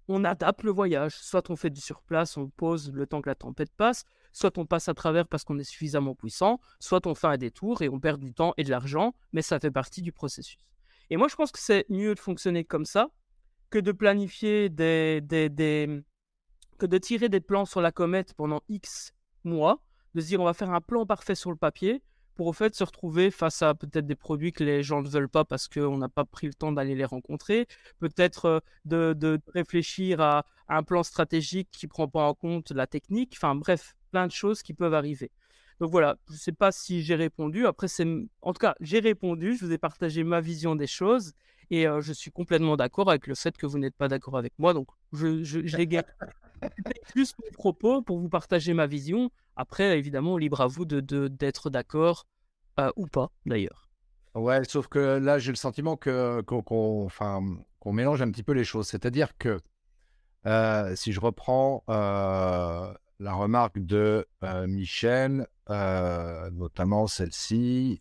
on adapte le voyage. Soit on fait du surplace, on pose le temps que la tempête passe, soit on passe à travers parce qu'on est suffisamment puissant, soit on fait un détour et on perd du temps et de l'argent, mais ça fait partie du processus. Et moi, je pense que c'est mieux de fonctionner comme ça que de planifier que de tirer des plans sur la comète pendant X mois, de se dire on va faire un plan parfait sur le papier pour au fait se retrouver face à peut-être des produits que les gens ne veulent pas parce qu'on n'a pas pris le temps d'aller les rencontrer, peut-être de réfléchir à un plan stratégique qui ne prend pas en compte la technique, enfin bref, plein de choses qui peuvent arriver. Donc voilà, je ne sais pas si j'ai répondu. Après, en tout cas, j'ai répondu, je vous ai partagé ma vision des choses et je suis complètement d'accord avec le fait que vous n'êtes pas d'accord avec moi. Donc, j'ai gardé juste mon propos pour vous partager ma vision. Après, évidemment, libre à vous d'être d'accord ou pas, d'ailleurs. Ouais, sauf que là, j'ai le sentiment enfin, qu'on mélange un petit peu les choses. C'est-à-dire que si je reprends la remarque de Michel, notamment celle-ci,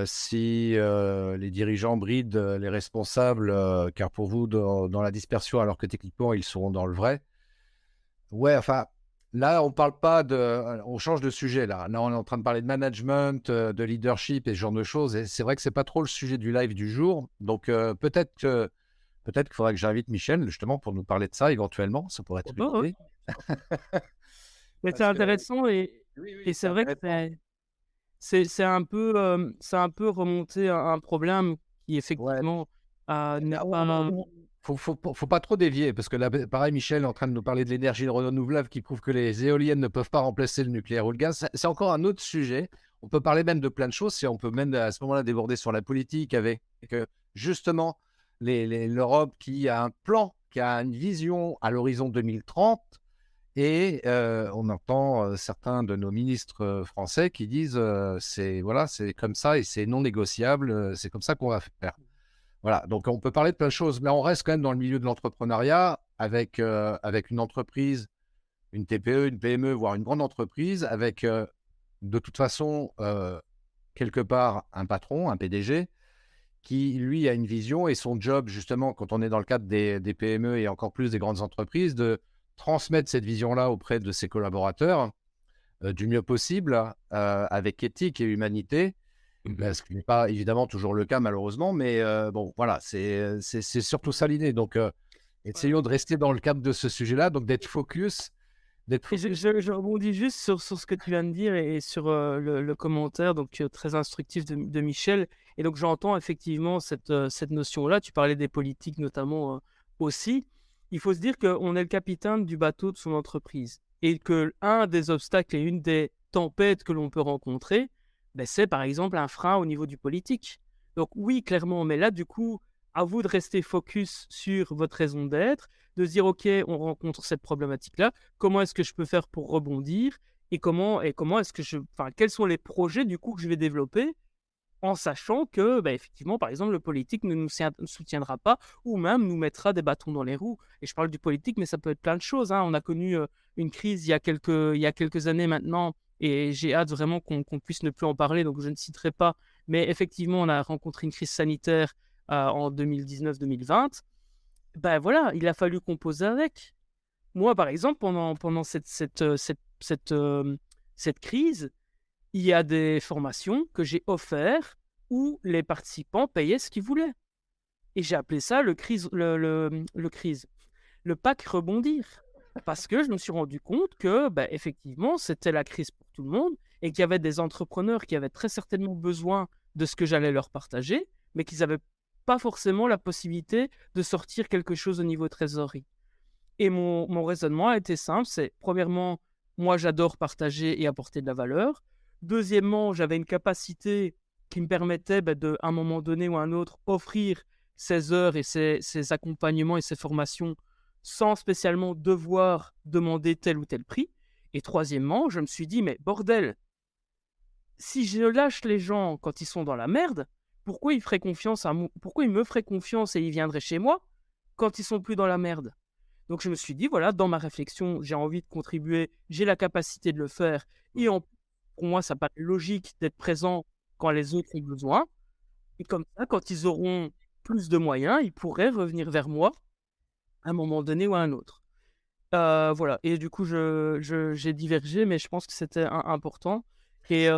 si les dirigeants brident les responsables, car pour vous, dans la dispersion, alors que techniquement, ils seront dans le vrai. Ouais, enfin, là, on parle pas on change de sujet là. Là, on est en train de parler de management, de leadership et ce genre de choses. Et c'est vrai que c'est pas trop le sujet du live du jour. Donc, peut-être qu'il faudrait que j'invite Michel, justement, pour nous parler de ça éventuellement. Ça pourrait être une Ouais. idée. Mais c'est Parce que intéressant oui, et oui, c'est c'est vrai que intéressant. c'est un peu remonter à un problème qui Ouais. effectivement n'est Ah, pas. faut pas trop dévier parce que là, pareil, Michel est en train de nous parler de l'énergie renouvelable qui prouve que les éoliennes ne peuvent pas remplacer le nucléaire ou le gaz. C'est encore un autre sujet. On peut parler même de plein de choses. On peut même à ce moment-là déborder sur la politique avec justement l'Europe qui a un plan, qui a une vision à l'horizon 2030. Et on entend certains de nos ministres français qui disent c'est comme ça et c'est non négociable, c'est comme ça qu'on va faire. Voilà, donc on peut parler de plein de choses, mais on reste quand même dans le milieu de l'entrepreneuriat avec une entreprise, une TPE, une PME, voire une grande entreprise, avec de toute façon, quelque part, un patron, un PDG, qui, lui, a une vision et son job, justement, quand on est dans le cadre des PME et encore plus des grandes entreprises, de transmettre cette vision-là auprès de ses collaborateurs du mieux possible, avec éthique et humanité. Ce qui n'est pas évidemment toujours le cas malheureusement, mais bon voilà, c'est surtout ça l'idée. Donc essayons de rester dans le cadre de ce sujet-là, donc d'être focus, Et je rebondis juste sur ce que tu viens de dire et sur le commentaire donc très instructif de Michel. Et donc j'entends effectivement cette notion-là. Tu parlais des politiques notamment aussi. Il faut se dire qu'on est le capitaine du bateau de son entreprise et que un des obstacles et une des tempêtes que l'on peut rencontrer, ben, c'est par exemple un frein au niveau du politique. Donc oui, clairement, mais là du coup, à vous de rester focus sur votre raison d'être, de se dire: «OK, on rencontre cette problématique-là. Comment est-ce que je peux faire pour rebondir? Et comment est-ce que quels sont les projets du coup que je vais développer?» En sachant que, bah, effectivement, par exemple, le politique ne nous soutiendra pas ou même nous mettra des bâtons dans les roues. Et je parle du politique, mais ça peut être plein de choses, hein. On a connu, une crise il y a quelques années maintenant et j'ai hâte vraiment qu'on puisse ne plus en parler, donc je ne citerai pas. Mais effectivement, on a rencontré une crise sanitaire, en 2019-2020. Ben voilà, il a fallu composer avec. Moi, par exemple, pendant cette crise, il y a des formations que j'ai offertes où les participants payaient ce qu'ils voulaient et j'ai appelé ça le pack rebondir. Parce que je me suis rendu compte que, bah, effectivement, c'était la crise pour tout le monde et qu'il y avait des entrepreneurs qui avaient très certainement besoin de ce que j'allais leur partager, mais qu'ils n'avaient pas forcément la possibilité de sortir quelque chose au niveau trésorerie. Et mon raisonnement a été simple, c'est premièrement, moi j'adore partager et apporter de la valeur. Deuxièmement, j'avais une capacité qui me permettait bah, de, à un moment donné ou à un autre, offrir ces heures et ces accompagnements et ces formations sans spécialement devoir demander tel ou tel prix. Et troisièmement, je me suis dit, mais bordel, si je lâche les gens quand ils sont dans la merde, pourquoi ils feraient confiance à moi, pourquoi ils me feraient confiance et ils viendraient chez moi quand ils sont plus dans la merde? Donc je me suis dit, voilà, dans ma réflexion, j'ai envie de contribuer, j'ai la capacité de le faire. Et pour moi, ça paraît logique d'être présent quand les autres ont besoin. Et comme ça, quand ils auront plus de moyens, ils pourraient revenir vers moi à un moment donné ou à un autre. Voilà. Et du coup, j'ai divergé, mais je pense que c'était important. Et,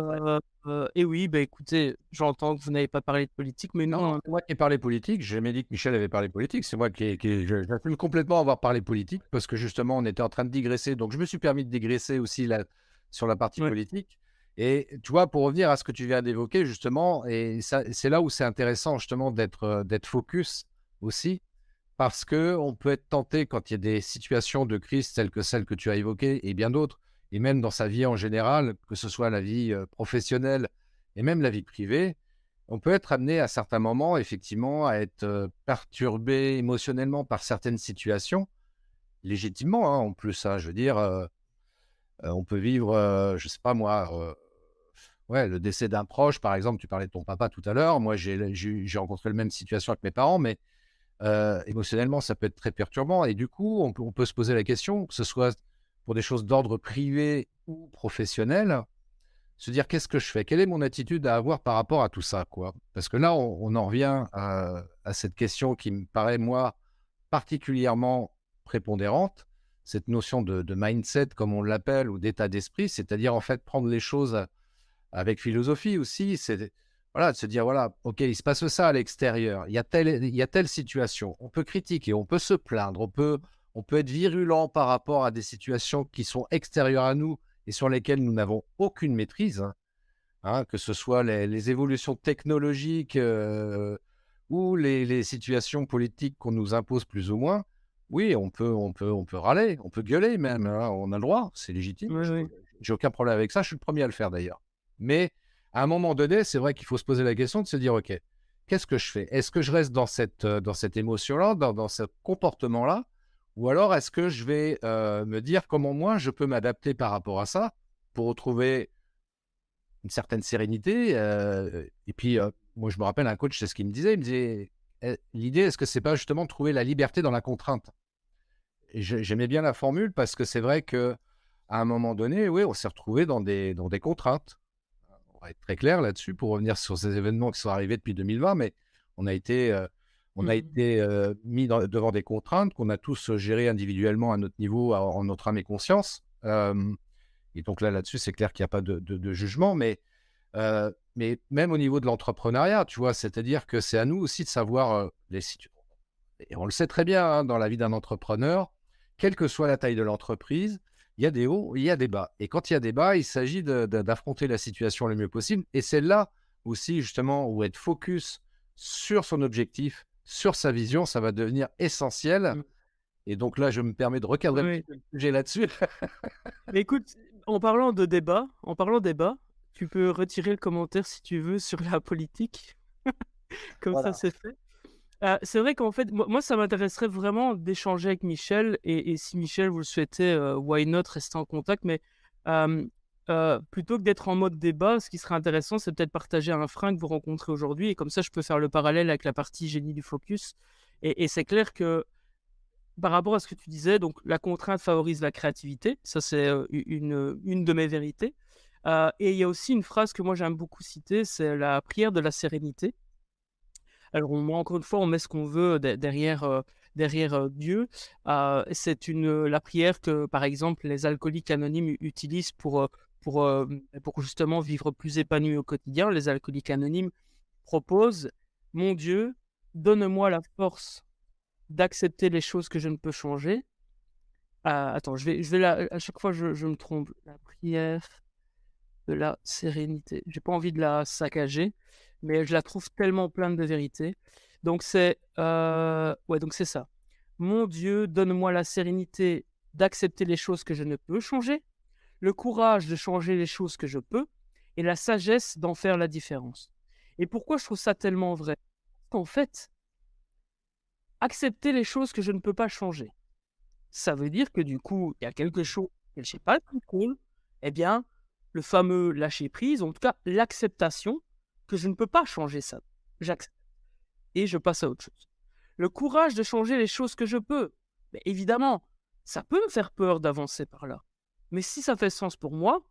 et oui, bah, écoutez, j'entends que vous n'avez pas parlé de politique, mais Non, nous, non, c'est moi qui ai parlé politique. J'ai jamais dit que Michel avait parlé politique. C'est moi j'assume complètement avoir parlé politique parce que justement, on était en train de digresser. Donc, je me suis permis de digresser aussi là, sur la partie ouais. politique. Et tu vois, pour revenir à ce que tu viens d'évoquer, justement, et ça, c'est là où c'est intéressant, justement, d'être focus aussi. Parce que on peut être tenté quand il y a des situations de crise telles que celles que tu as évoquées et bien d'autres, et même dans sa vie en général, que ce soit la vie professionnelle et même la vie privée, on peut être amené à certains moments, effectivement, à être perturbé émotionnellement par certaines situations, légitimement, hein, en plus, hein, je veux dire, on peut vivre, je sais pas moi, ouais, le décès d'un proche, par exemple, tu parlais de ton papa tout à l'heure, moi j'ai rencontré la même situation avec mes parents, mais émotionnellement, ça peut être très perturbant et du coup, on peut se poser la question, que ce soit pour des choses d'ordre privé ou professionnel, se dire: «Qu'est-ce que je fais? Quelle est mon attitude à avoir par rapport à tout ça, quoi?» Parce que là, on en revient à cette question qui me paraît, moi, particulièrement prépondérante, cette notion de mindset, comme on l'appelle, ou d'état d'esprit, c'est-à-dire, en fait, prendre les choses avec philosophie aussi, c'est voilà, de se dire: «Voilà, OK, il se passe ça à l'extérieur, il y a telle situation». On peut critiquer, on peut se plaindre, on peut être virulent par rapport à des situations qui sont extérieures à nous et sur lesquelles nous n'avons aucune maîtrise, hein, que ce soit les évolutions technologiques, ou les situations politiques qu'on nous impose plus ou moins. Oui, on peut râler, on peut gueuler même, hein, on a le droit, c'est légitime. Oui, oui. J'ai aucun problème avec ça, je suis le premier à le faire d'ailleurs. Mais à un moment donné, c'est vrai qu'il faut se poser la question de se dire: «OK, qu'est-ce que je fais? Est-ce que je reste dans cette émotion-là, dans ce comportement-là? Ou alors est-ce que je vais, me dire comment moi je peux m'adapter par rapport à ça pour retrouver une certaine sérénité?» Et puis, moi je me rappelle un coach, c'est ce qu'il me disait, il me disait: L'idée, est-ce que c'est pas justement de trouver la liberté dans la contrainte?» Et j'aimais bien la formule parce que c'est vrai qu'à un moment donné, oui, on s'est retrouvé dans des contraintes. On va être très clair là-dessus pour revenir sur ces événements qui sont arrivés depuis 2020, mais on a été, heu, on a Mmh. été, mis devant des contraintes qu'on a tous gérées individuellement à notre niveau, en notre âme et conscience. Et donc là-dessus, c'est clair qu'il y a pas de jugement, mais même au niveau de l'entrepreneuriat, tu vois? C'est-à-dire que c'est à nous aussi de savoir, les situ et on le sait très bien, hein, dans la vie d'un entrepreneur, quelle que soit la taille de l'entreprise, il y a des hauts, il y a des bas. Et quand il y a des bas, il s'agit d'affronter la situation le mieux possible. Et c'est là aussi, justement, où être focus sur son objectif, sur sa vision, ça va devenir essentiel. Mmh. Et donc là, je me permets de recadrer un petit Oui. peu le sujet là-dessus. Mais écoute, en parlant débat, tu peux retirer le commentaire si tu veux sur la politique, comme ça Voilà. c'est fait. C'est vrai qu'en fait, moi, ça m'intéresserait vraiment d'échanger avec Michel et si Michel, vous le souhaitez, why not, rester en contact. Mais, hem, plutôt que d'être en mode débat, ce qui serait intéressant, c'est peut-être partager un frein que vous rencontrez aujourd'hui et comme ça, je peux faire le parallèle avec la partie génie du focus et c'est clair que par rapport à ce que tu disais, donc la contrainte favorise la créativité. Ça, c'est, une de mes vérités, et il y a aussi une phrase que moi j'aime beaucoup citer, c'est la prière de la sérénité. Alors moi, encore une fois, on met ce qu'on veut derrière Dieu. C'est la prière que, par exemple, les alcooliques anonymes utilisent pour justement vivre plus épanoui au quotidien. Les alcooliques anonymes proposent: «Mon Dieu, donne-moi la force d'accepter les choses que je ne peux changer». Attends, je vais la à chaque fois je me trompe. La prière de la sérénité. J'ai pas envie de la saccager, mais je la trouve tellement pleine de vérité. Donc ouais, donc c'est ça. Mon Dieu, donne-moi la sérénité d'accepter les choses que je ne peux changer, le courage de changer les choses que je peux et la sagesse d'en faire la différence. Et pourquoi je trouve ça tellement vrai? Parce qu'en fait, accepter les choses que je ne peux pas changer, ça veut dire que du coup, il y a quelque chose que je n'ai pas le contrôle, eh bien, le fameux lâcher prise, en tout cas l'acceptation que je ne peux pas changer ça. J'accepte et je passe à autre chose. Le courage de changer les choses que je peux. Mais évidemment, ça peut me faire peur d'avancer par là. Mais si ça fait sens pour moi,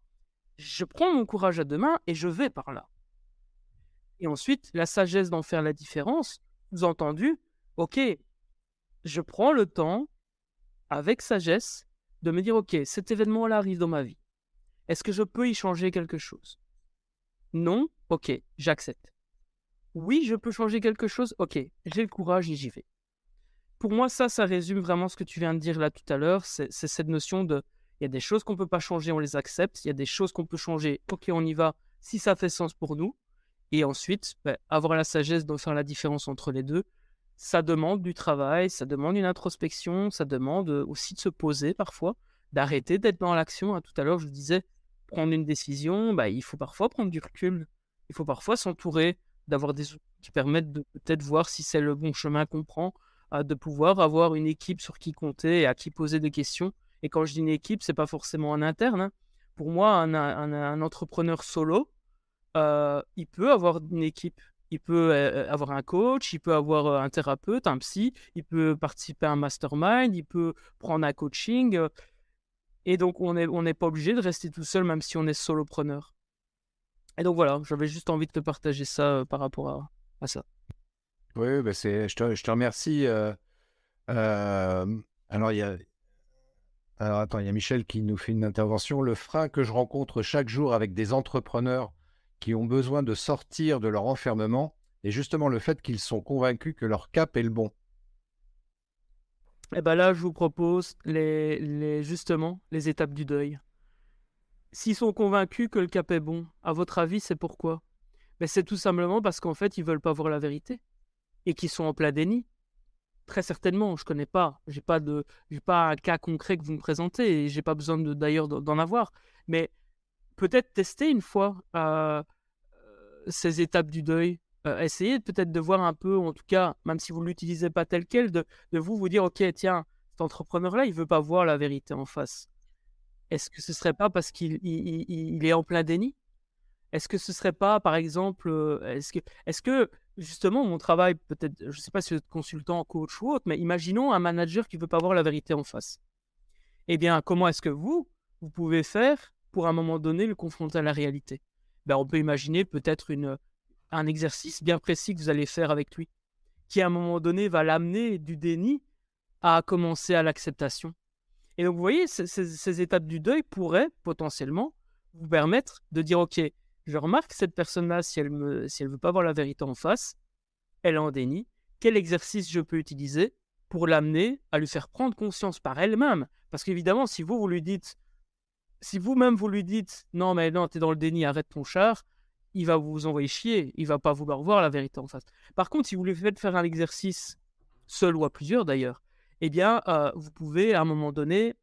je prends mon courage à deux mains et je vais par là. Et ensuite, la sagesse d'en faire la différence, sous-entendu, ok, je prends le temps, avec sagesse, de me dire, ok, cet événement-là arrive dans ma vie. Est-ce que je peux y changer quelque chose? Non? Ok, j'accepte. Oui, je peux changer quelque chose? Ok, j'ai le courage et j'y vais. Pour moi, ça résume vraiment ce que tu viens de dire là tout à l'heure. C'est cette notion de, il y a des choses qu'on ne peut pas changer, on les accepte. Il y a des choses qu'on peut changer, ok, on y va, si ça fait sens pour nous. Et ensuite, avoir la sagesse de faire la différence entre les deux, ça demande du travail, ça demande une introspection, ça demande aussi de se poser parfois, d'arrêter d'être dans l'action, hein. Tout à l'heure, je vous disais, prendre une décision, il faut parfois prendre du recul. Il faut parfois s'entourer, d'avoir des outils qui permettent de peut-être voir si c'est le bon chemin qu'on prend, de pouvoir avoir une équipe sur qui compter et à qui poser des questions. Et quand je dis une équipe, c'est pas forcément un interne, hein. Pour moi, un entrepreneur solo, il peut avoir une équipe. Il peut, avoir un coach, il peut avoir, un thérapeute, un psy, il peut participer à un mastermind, il peut prendre un coaching, et donc on n'est pas obligé de rester tout seul même si on est solopreneur. Et donc voilà, j'avais juste envie de te partager ça, par rapport à ça. Oui, bah, je te remercie. Alors, attends, il y a Michel qui nous fait une intervention. Le frein que je rencontre chaque jour avec des entrepreneurs qui ont besoin de sortir de leur enfermement est justement le fait qu'ils sont convaincus que leur cap est le bon. Et ben là, je vous propose justement les étapes du deuil. S'ils sont convaincus que le cap est bon, à votre avis, c'est pourquoi? C'est tout simplement parce qu'en fait, ils veulent pas voir la vérité et qu'ils sont en plein déni. Très certainement, je connais pas. J'ai pas un cas concret que vous me présentez et j'ai pas besoin d'ailleurs d'en avoir. Mais peut-être tester une fois ces étapes du deuil. Essayez peut-être de voir un peu, en tout cas, même si vous ne l'utilisez pas tel quel, de vous dire, ok, tiens, cet entrepreneur-là, il veut pas voir la vérité en face. Est-ce que ce serait pas parce qu'il est en plein déni? Est-ce que ce serait pas, par exemple, est-ce que justement mon travail, peut-être, je ne sais pas si vous êtes consultant, coach ou autre, mais imaginons un manager qui veut pas voir la vérité en face. Eh bien, comment est-ce que vous pouvez faire pour à un moment donné le confronter à la réalité? On peut imaginer peut-être un exercice bien précis que vous allez faire avec lui, qui à un moment donné va l'amener du déni à commencer à l'acceptation. Et donc, vous voyez, ces étapes du deuil pourraient potentiellement vous permettre de dire, ok, je remarque cette personne-là, si elle veut pas voir la vérité en face, elle est en déni. Quel exercice je peux utiliser pour l'amener à lui faire prendre conscience par elle-même? Parce qu'évidemment, si vous-même vous lui dites, non, mais non, t'es dans le déni, arrête ton char, il va vous envoyer chier, il va pas vouloir voir la vérité en face. Par contre, si vous lui faites faire un exercice, seul ou à plusieurs d'ailleurs, eh bien, vous pouvez à un moment donné,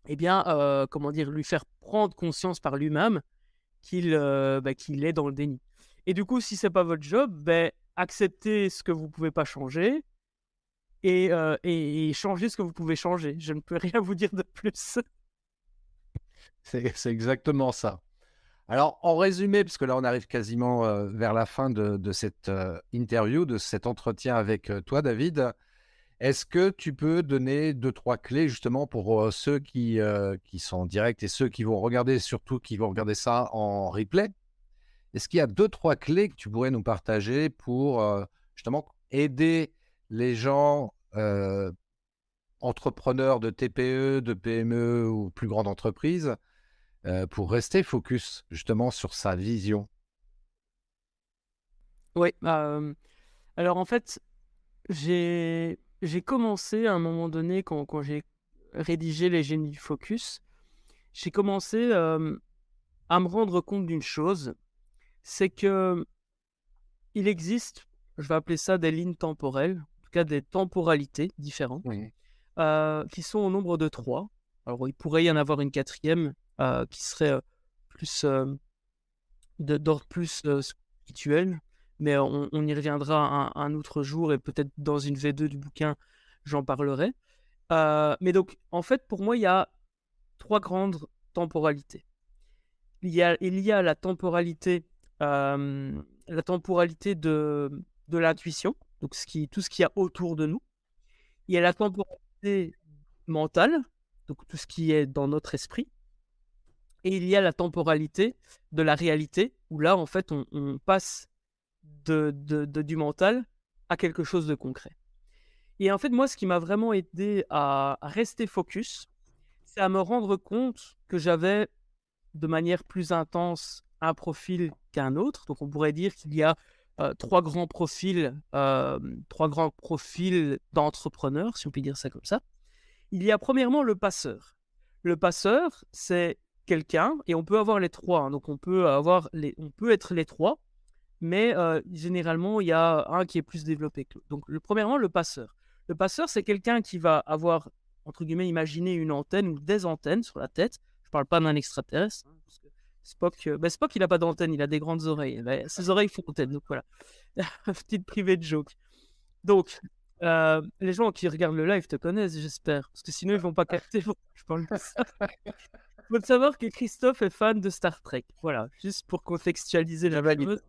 eh bien, lui faire prendre conscience par lui-même qu'il est dans le déni. Et du coup, si c'est pas votre job, accepter ce que vous pouvez pas changer et changer ce que vous pouvez changer. Je ne peux rien vous dire de plus. C'est exactement ça. Alors, en résumé, parce que là, on arrive quasiment vers la fin de cette interview, de cet entretien avec toi, David. Est-ce que tu peux donner 2-3 clés justement pour ceux qui sont en direct et ceux qui vont regarder, surtout qui vont regarder ça en replay? Est-ce qu'il y a 2-3 clés que tu pourrais nous partager pour justement aider les gens entrepreneurs de TPE, de PME ou plus grandes entreprises pour rester focus justement sur sa vision? Oui, alors en fait, j'ai commencé à un moment donné quand j'ai rédigé les génies du focus, j'ai commencé, à me rendre compte d'une chose, c'est qu'il existe, je vais appeler ça des lignes temporelles, en tout cas des temporalités différentes, Oui. qui sont au nombre de 3. Alors il pourrait y en avoir une 4e, qui serait, plus, d'ordre plus, spirituel, mais on y reviendra un autre jour et peut-être dans une V2 du bouquin, j'en parlerai. Mais donc en fait, pour moi, il y a 3 grandes temporalités. Il y a la temporalité de l'intuition, donc tout ce qu'il y a autour de nous. Il y a la temporalité mentale, donc tout ce qui est dans notre esprit. Et il y a la temporalité de la réalité, où là, en fait, on passe du mental à quelque chose de concret. Et en fait, moi, ce qui m'a vraiment aidé à rester focus, c'est à me rendre compte que j'avais, de manière plus intense, un profil qu'un autre. Donc, on pourrait dire qu'il y a 3 grands profils d'entrepreneurs, si on peut dire ça comme ça. Il y a premièrement le passeur. Le passeur, c'est quelqu'un, et on peut avoir les 3, hein, donc on peut être les 3, mais généralement, il y a un qui est plus développé que l'autre. Donc, premièrement, le passeur. Le passeur, c'est quelqu'un qui va avoir, entre guillemets, imaginé une antenne ou des antennes sur la tête. Je ne parle pas d'un extraterrestre, hein, parce que Spock, il n'a pas d'antenne, il a des grandes oreilles. Ben, ses oreilles font antenne, donc voilà. Petite private joke. Donc, les gens qui regardent le live te connaissent, j'espère, parce que sinon, ils ne vont pas capter pourquoi je parle de ça. Il faut savoir que Christophe est fan de Star Trek. Voilà, juste pour contextualiser la chose.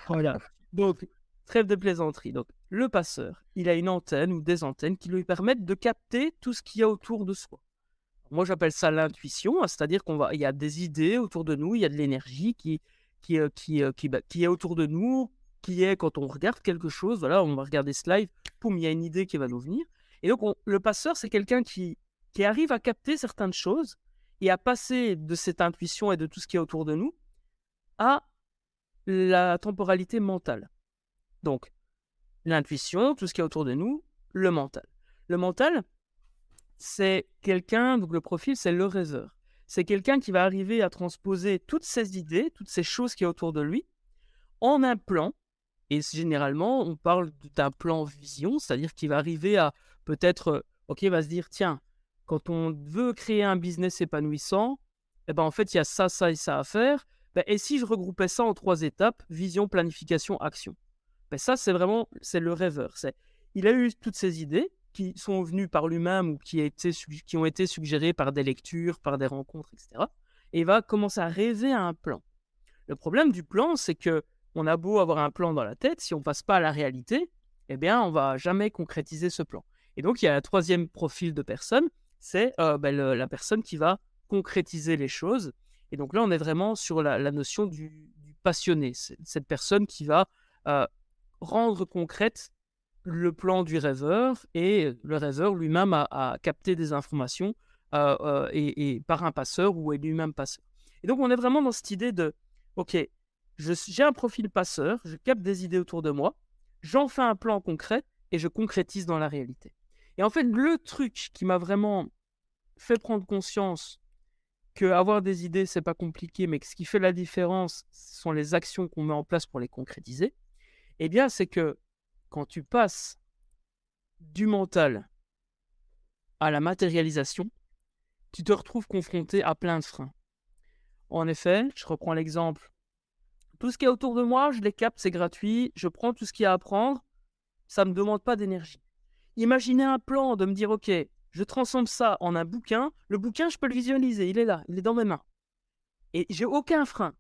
Voilà. Donc, trêve de plaisanterie. Donc, le passeur, il a une antenne ou des antennes qui lui permettent de capter tout ce qu'il y a autour de soi. Moi, j'appelle ça l'intuition, hein, c'est-à-dire il y a des idées autour de nous, il y a de l'énergie qui est autour de nous, qui est quand on regarde quelque chose. Voilà, on va regarder ce live, poum, il y a une idée qui va nous venir. Et donc, le passeur, c'est quelqu'un qui arrive à capter certaines choses et à passer de cette intuition et de tout ce qui est autour de nous à la temporalité mentale. Donc, l'intuition, tout ce qui est autour de nous, le mental. Le mental, c'est quelqu'un, donc le profil, c'est le rêveur. C'est quelqu'un qui va arriver à transposer toutes ces idées, toutes ces choses qui est autour de lui, en un plan. Et généralement, on parle d'un plan vision, c'est-à-dire qu'il va arriver à peut-être, va se dire, tiens, quand on veut créer un business épanouissant, eh ben, en fait, il y a ça, ça et ça à faire. Ben, et si je regroupais ça en 3 étapes, vision, planification, action. Ben, ça, c'est le rêveur. Il a eu toutes ces idées qui sont venues par lui-même ou qui ont été suggérées par des lectures, par des rencontres, etc. Et il va commencer à rêver à un plan. Le problème du plan, c'est que on a beau avoir un plan dans la tête, si on ne passe pas à la réalité, eh bien, on ne va jamais concrétiser ce plan. Et donc, il y a un 3e profil de personne, c'est la personne qui va concrétiser les choses. Et donc là, on est vraiment sur la notion du passionné. C'est cette personne qui va rendre concrète le plan du rêveur, et le rêveur lui-même a capté des informations et par un passeur ou est lui-même passeur. Et donc, on est vraiment dans cette idée de, OK, j'ai un profil passeur, je capte des idées autour de moi, j'en fais un plan concret et je concrétise dans la réalité. Et en fait, le truc qui m'a vraiment fait prendre conscience que avoir des idées, c'est pas compliqué, mais que ce qui fait la différence, ce sont les actions qu'on met en place pour les concrétiser, eh bien, c'est que quand tu passes du mental à la matérialisation, tu te retrouves confronté à plein de freins. En effet, je reprends l'exemple Tout ce qui est autour de moi, je les capte, c'est gratuit. Je prends tout ce qu'il y a à apprendre. Ça ne me demande pas d'énergie. Imaginez un plan de me dire, OK, je transforme ça en un bouquin. Le bouquin, je peux le visualiser. Il est là, il est dans mes mains. Et j'ai aucun frein.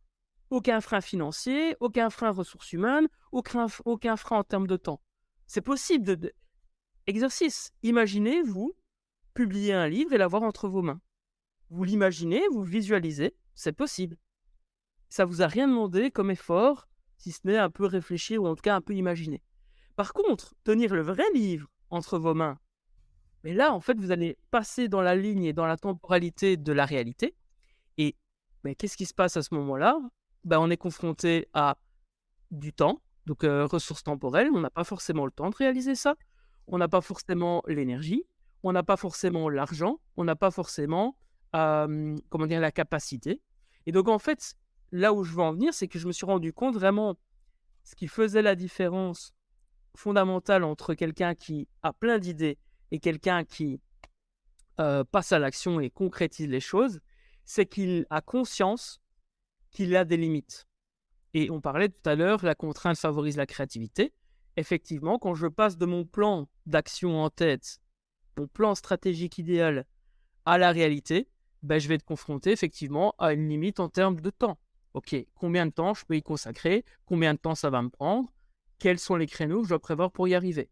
Aucun frein financier, aucun frein ressources humaines, aucun frein en termes de temps. C'est possible. Exercice. Imaginez, vous, publier un livre et l'avoir entre vos mains. Vous l'imaginez, vous le visualisez, c'est possible. Ça vous a rien demandé comme effort, si ce n'est un peu réfléchir ou en tout cas un peu imaginer. Par contre, tenir le vrai livre entre vos mains, mais là, en fait, vous allez passer dans la ligne et dans la temporalité de la réalité. Et qu'est-ce qui se passe à ce moment-là? On est confronté à du temps, donc ressources temporelles. On n'a pas forcément le temps de réaliser ça. On n'a pas forcément l'énergie. On n'a pas forcément l'argent. On n'a pas forcément la capacité. Et donc, en fait, là où je veux en venir, c'est que je me suis rendu compte vraiment ce qui faisait la différence fondamentale entre quelqu'un qui a plein d'idées et quelqu'un qui passe à l'action et concrétise les choses, c'est qu'il a conscience qu'il a des limites. Et on parlait tout à l'heure, la contrainte favorise la créativité. Effectivement, quand je passe de mon plan d'action en tête, mon plan stratégique idéal à la réalité, je vais être confronté effectivement à une limite en termes de temps. Ok, combien de temps je peux y consacrer? Combien de temps ça va me prendre? Quels sont les créneaux que je dois prévoir pour y arriver?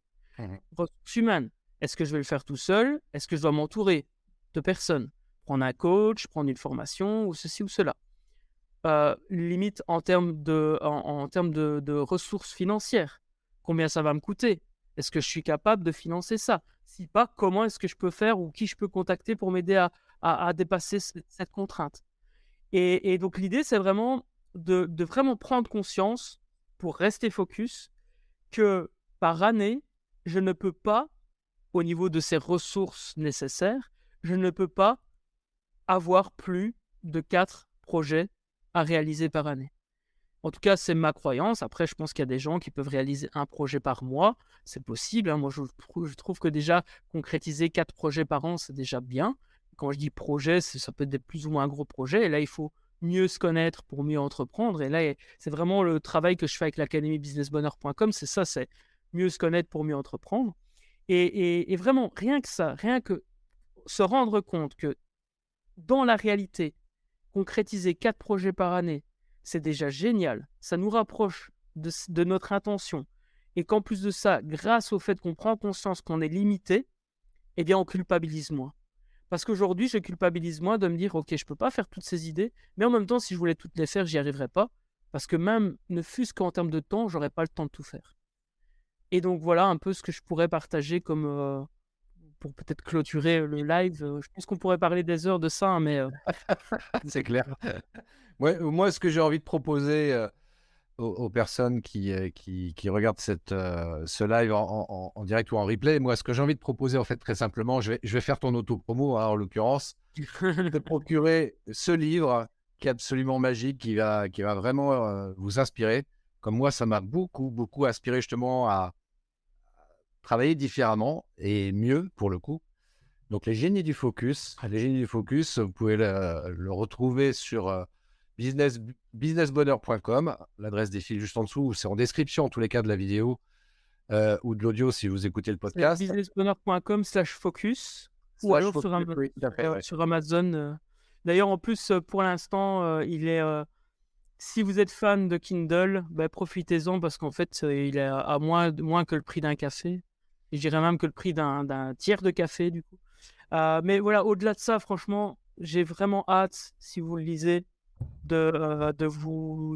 Ressources humaines, est-ce que je vais le faire tout seul? Est-ce que je dois m'entourer de personnes? Prendre un coach, prendre une formation ou ceci ou cela. Limite en termes de ressources financières. Combien ça va me coûter? Est-ce que je suis capable de financer ça? Si pas, comment est-ce que je peux faire ou qui je peux contacter pour m'aider à dépasser cette contrainte? Et donc l'idée, c'est vraiment de vraiment prendre conscience pour rester focus que par année, je ne peux pas, au niveau de ces ressources nécessaires, je ne peux pas avoir plus de 4 projets à réaliser par année. En tout cas, c'est ma croyance. Après, je pense qu'il y a des gens qui peuvent réaliser un projet par mois. C'est possible. Moi, je trouve que déjà, concrétiser 4 projets par an, c'est déjà bien. Quand je dis projet, ça peut être des plus ou moins gros projets. Et là, il faut mieux se connaître pour mieux entreprendre. Et là, c'est vraiment le travail que je fais avec l'académie businessbonheur.com. C'est ça, c'est mieux se connaître pour mieux entreprendre. Et vraiment, rien que ça, rien que se rendre compte que dans la réalité, concrétiser 4 projets par année, c'est déjà génial. Ça nous rapproche de notre intention. Et qu'en plus de ça, grâce au fait qu'on prend conscience qu'on est limité, eh bien, on culpabilise moins. Parce qu'aujourd'hui, je culpabilise moins de me dire, OK, je ne peux pas faire toutes ces idées, mais en même temps, si je voulais toutes les faire, j'y arriverais pas. Parce que même, ne fût-ce qu'en termes de temps, j'aurais pas le temps de tout faire. Et donc, voilà un peu ce que je pourrais partager comme... pour peut-être clôturer le live. Je pense qu'on pourrait parler des heures de ça, hein, mais... C'est clair. Moi, ce que j'ai envie de proposer aux personnes qui regardent ce live en direct ou en replay, moi, ce que j'ai envie de proposer, en fait, très simplement, je vais faire ton auto-promo, hein, en l'occurrence, de procurer ce livre qui est absolument magique, qui va vraiment vous inspirer. Comme moi, ça m'a beaucoup, beaucoup inspiré justement à travailler différemment et mieux, pour le coup. Donc, Les Génies du Focus, vous pouvez le retrouver sur businessbonheur.com. L'adresse défile juste en dessous, c'est en description en tous les cas de la vidéo ou de l'audio si vous écoutez le podcast. businessbonheur.com/focus ou alors sur Amazon. D'ailleurs, en plus, pour l'instant, il est... si vous êtes fan de Kindle, profitez-en parce qu'en fait, il est à moins que le prix d'un café. Et je dirais même que le prix d'un tiers de café, du coup. Mais voilà, au-delà de ça, franchement, j'ai vraiment hâte, si vous le lisez, de vous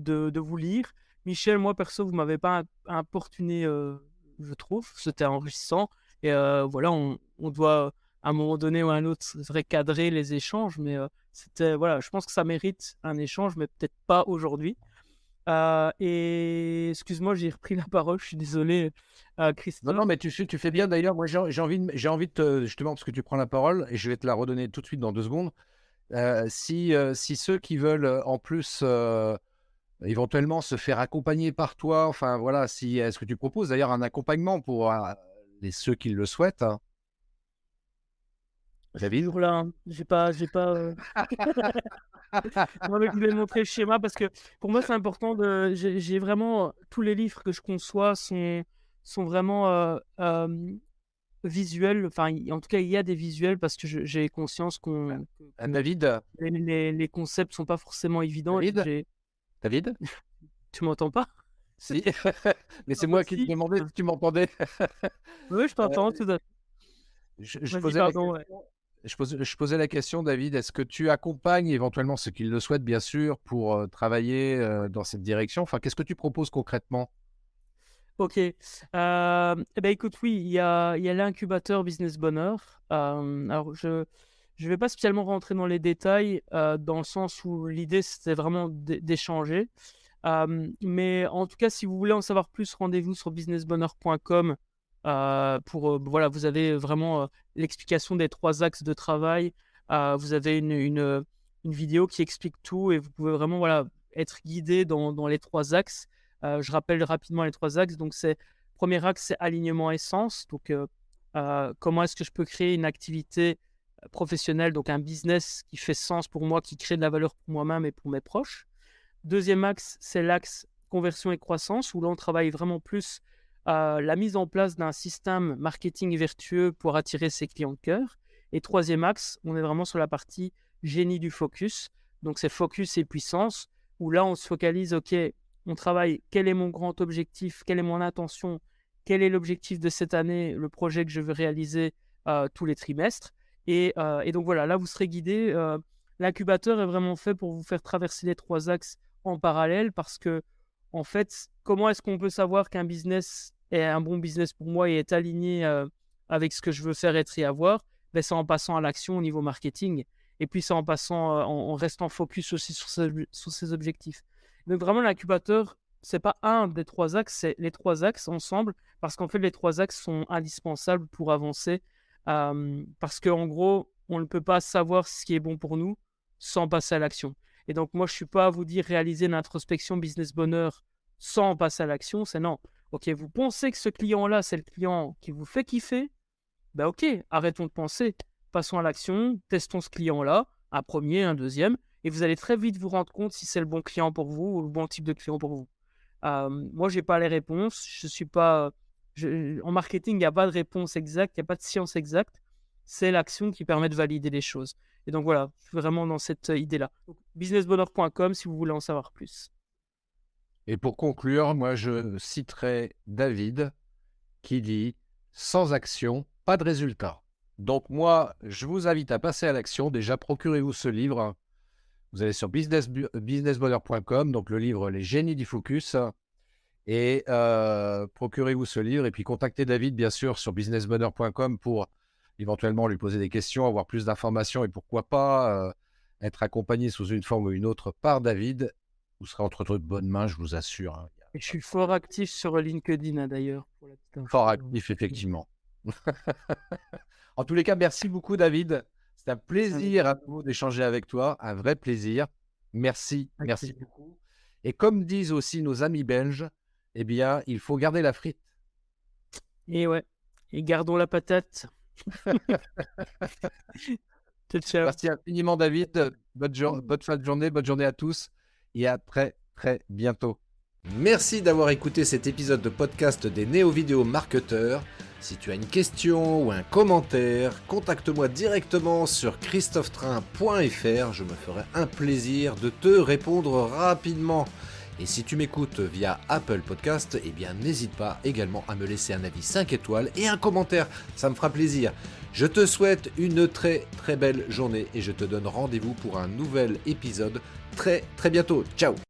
lire. Michel, moi, perso, vous ne m'avez pas importuné, je trouve. C'était enrichissant. Et voilà, on doit, à un moment donné ou à un autre, c'est vrai, cadrer les échanges. Mais voilà, je pense que ça mérite un échange, mais peut-être pas aujourd'hui. Et excuse-moi, j'ai repris la parole, je suis désolé, Christophe. Non, mais tu fais bien d'ailleurs. Moi, j'ai envie de te, justement, parce que tu prends la parole, et je vais te la redonner tout de suite dans 2 secondes. Si ceux qui veulent en plus éventuellement se faire accompagner par toi, enfin voilà, est-ce que tu proposes d'ailleurs un accompagnement pour ceux qui le souhaitent, hein? David? Toujours là, hein. J'ai pas, non, mais je voulais montrer le schéma parce que pour moi, c'est important j'ai vraiment tous les livres que je conçois sont vraiment visuels. Enfin, en tout cas, il y a des visuels parce que j'ai conscience que David? les concepts sont pas forcément évidents. David? David? Tu m'entends pas? Si. Mais c'est Ah, moi qui te si. demandais si tu m'entendais. Oui, je Euh, t'entends tout à fait. je Vas-y, posais la pardon. Ouais. question. Je posais la question, David, est-ce que tu accompagnes éventuellement ceux qui le souhaitent, bien sûr, pour travailler dans cette direction? Enfin, qu'est-ce que tu proposes concrètement? Ok. Eh ben, écoute, oui, il y a l'incubateur Business Bonheur. Alors, je vais pas spécialement rentrer dans les détails dans le sens où l'idée, c'était vraiment d'échanger. Mais en tout cas, si vous voulez en savoir plus, rendez-vous sur businessbonheur.com pour, voilà, vous avez vraiment l'explication des 3 axes de travail. Vous avez une vidéo qui explique tout et vous pouvez vraiment, voilà, être guidé dans les 3 axes. Je rappelle rapidement les 3 axes. Donc, premier axe, c'est alignement essence. Donc, comment est-ce que je peux créer une activité professionnelle, donc un business qui fait sens pour moi, qui crée de la valeur pour moi-même et pour mes proches. Deuxième axe, c'est l'axe conversion et croissance, où là, on travaille vraiment plus la mise en place d'un système marketing vertueux pour attirer ses clients de cœur. Et troisième axe, on est vraiment sur la partie génie du focus. Donc, c'est focus et puissance, où là, on se focalise, OK, on travaille, quel est mon grand objectif, quelle est mon intention, quel est l'objectif de cette année, le projet que je veux réaliser tous les trimestres. Et donc, voilà, là, vous serez guidé. L'incubateur est vraiment fait pour vous faire traverser les 3 axes en parallèle parce que, en fait, comment est-ce qu'on peut savoir qu'un business est un bon business pour moi et est aligné avec ce que je veux faire, être et avoir? Ben, c'est en passant à l'action au niveau marketing et puis c'est en passant, en restant focus aussi sur ses objectifs. Donc vraiment, l'incubateur, c'est pas un des 3 axes, c'est les 3 axes ensemble parce qu'en fait, les 3 axes sont indispensables pour avancer parce qu'en gros, on ne peut pas savoir ce qui est bon pour nous sans passer à l'action. Et donc, moi, je ne suis pas à vous dire réaliser une introspection business bonheur sans passer à l'action. C'est non. OK, vous pensez que ce client-là, c'est le client qui vous fait kiffer? Ben OK, arrêtons de penser. Passons à l'action, testons ce client-là, un premier, un deuxième, et vous allez très vite vous rendre compte si c'est le bon client pour vous ou le bon type de client pour vous. Moi, je n'ai pas les réponses. Je suis pas. En marketing, il n'y a pas de réponse exacte, il n'y a pas de science exacte. C'est l'action qui permet de valider les choses. Et donc voilà, je suis vraiment dans cette idée-là. Businessbonheur.com si vous voulez en savoir plus. Et pour conclure, moi, je citerai David qui dit « Sans action, pas de résultat ». Donc moi, je vous invite à passer à l'action. Déjà, procurez-vous ce livre. Vous allez sur businessbonheur.com, donc le livre « Les génies du focus ». Et procurez-vous ce livre. Et puis contactez David, bien sûr, sur businessbonheur.com pour éventuellement lui poser des questions, avoir plus d'informations et pourquoi pas être accompagné sous une forme ou une autre par David. Vous serez entre de bonnes mains, je vous assure. Hein. Et je suis fort actif sur LinkedIn, hein, d'ailleurs. Pour la petite info. Fort actif, effectivement. En tous les cas, merci beaucoup, David. C'est un plaisir à nouveau d'échanger avec toi, un vrai plaisir. Merci, merci beaucoup. Et comme disent aussi nos amis belges, eh bien, il faut garder la frite. Et ouais, et gardons la patate. Ciao. Merci infiniment, David. Bonne fin de journée, bonne journée à tous et à très, très bientôt. Merci d'avoir écouté cet épisode de podcast des Néo-Vidéo Marketeurs. Si tu as une question ou un commentaire, contacte-moi directement sur christophetrain.fr. Je me ferai un plaisir de te répondre rapidement. Et si tu m'écoutes via Apple Podcast, eh bien n'hésite pas également à me laisser un avis 5 étoiles et un commentaire, ça me fera plaisir. Je te souhaite une très très belle journée et je te donne rendez-vous pour un nouvel épisode très très bientôt. Ciao!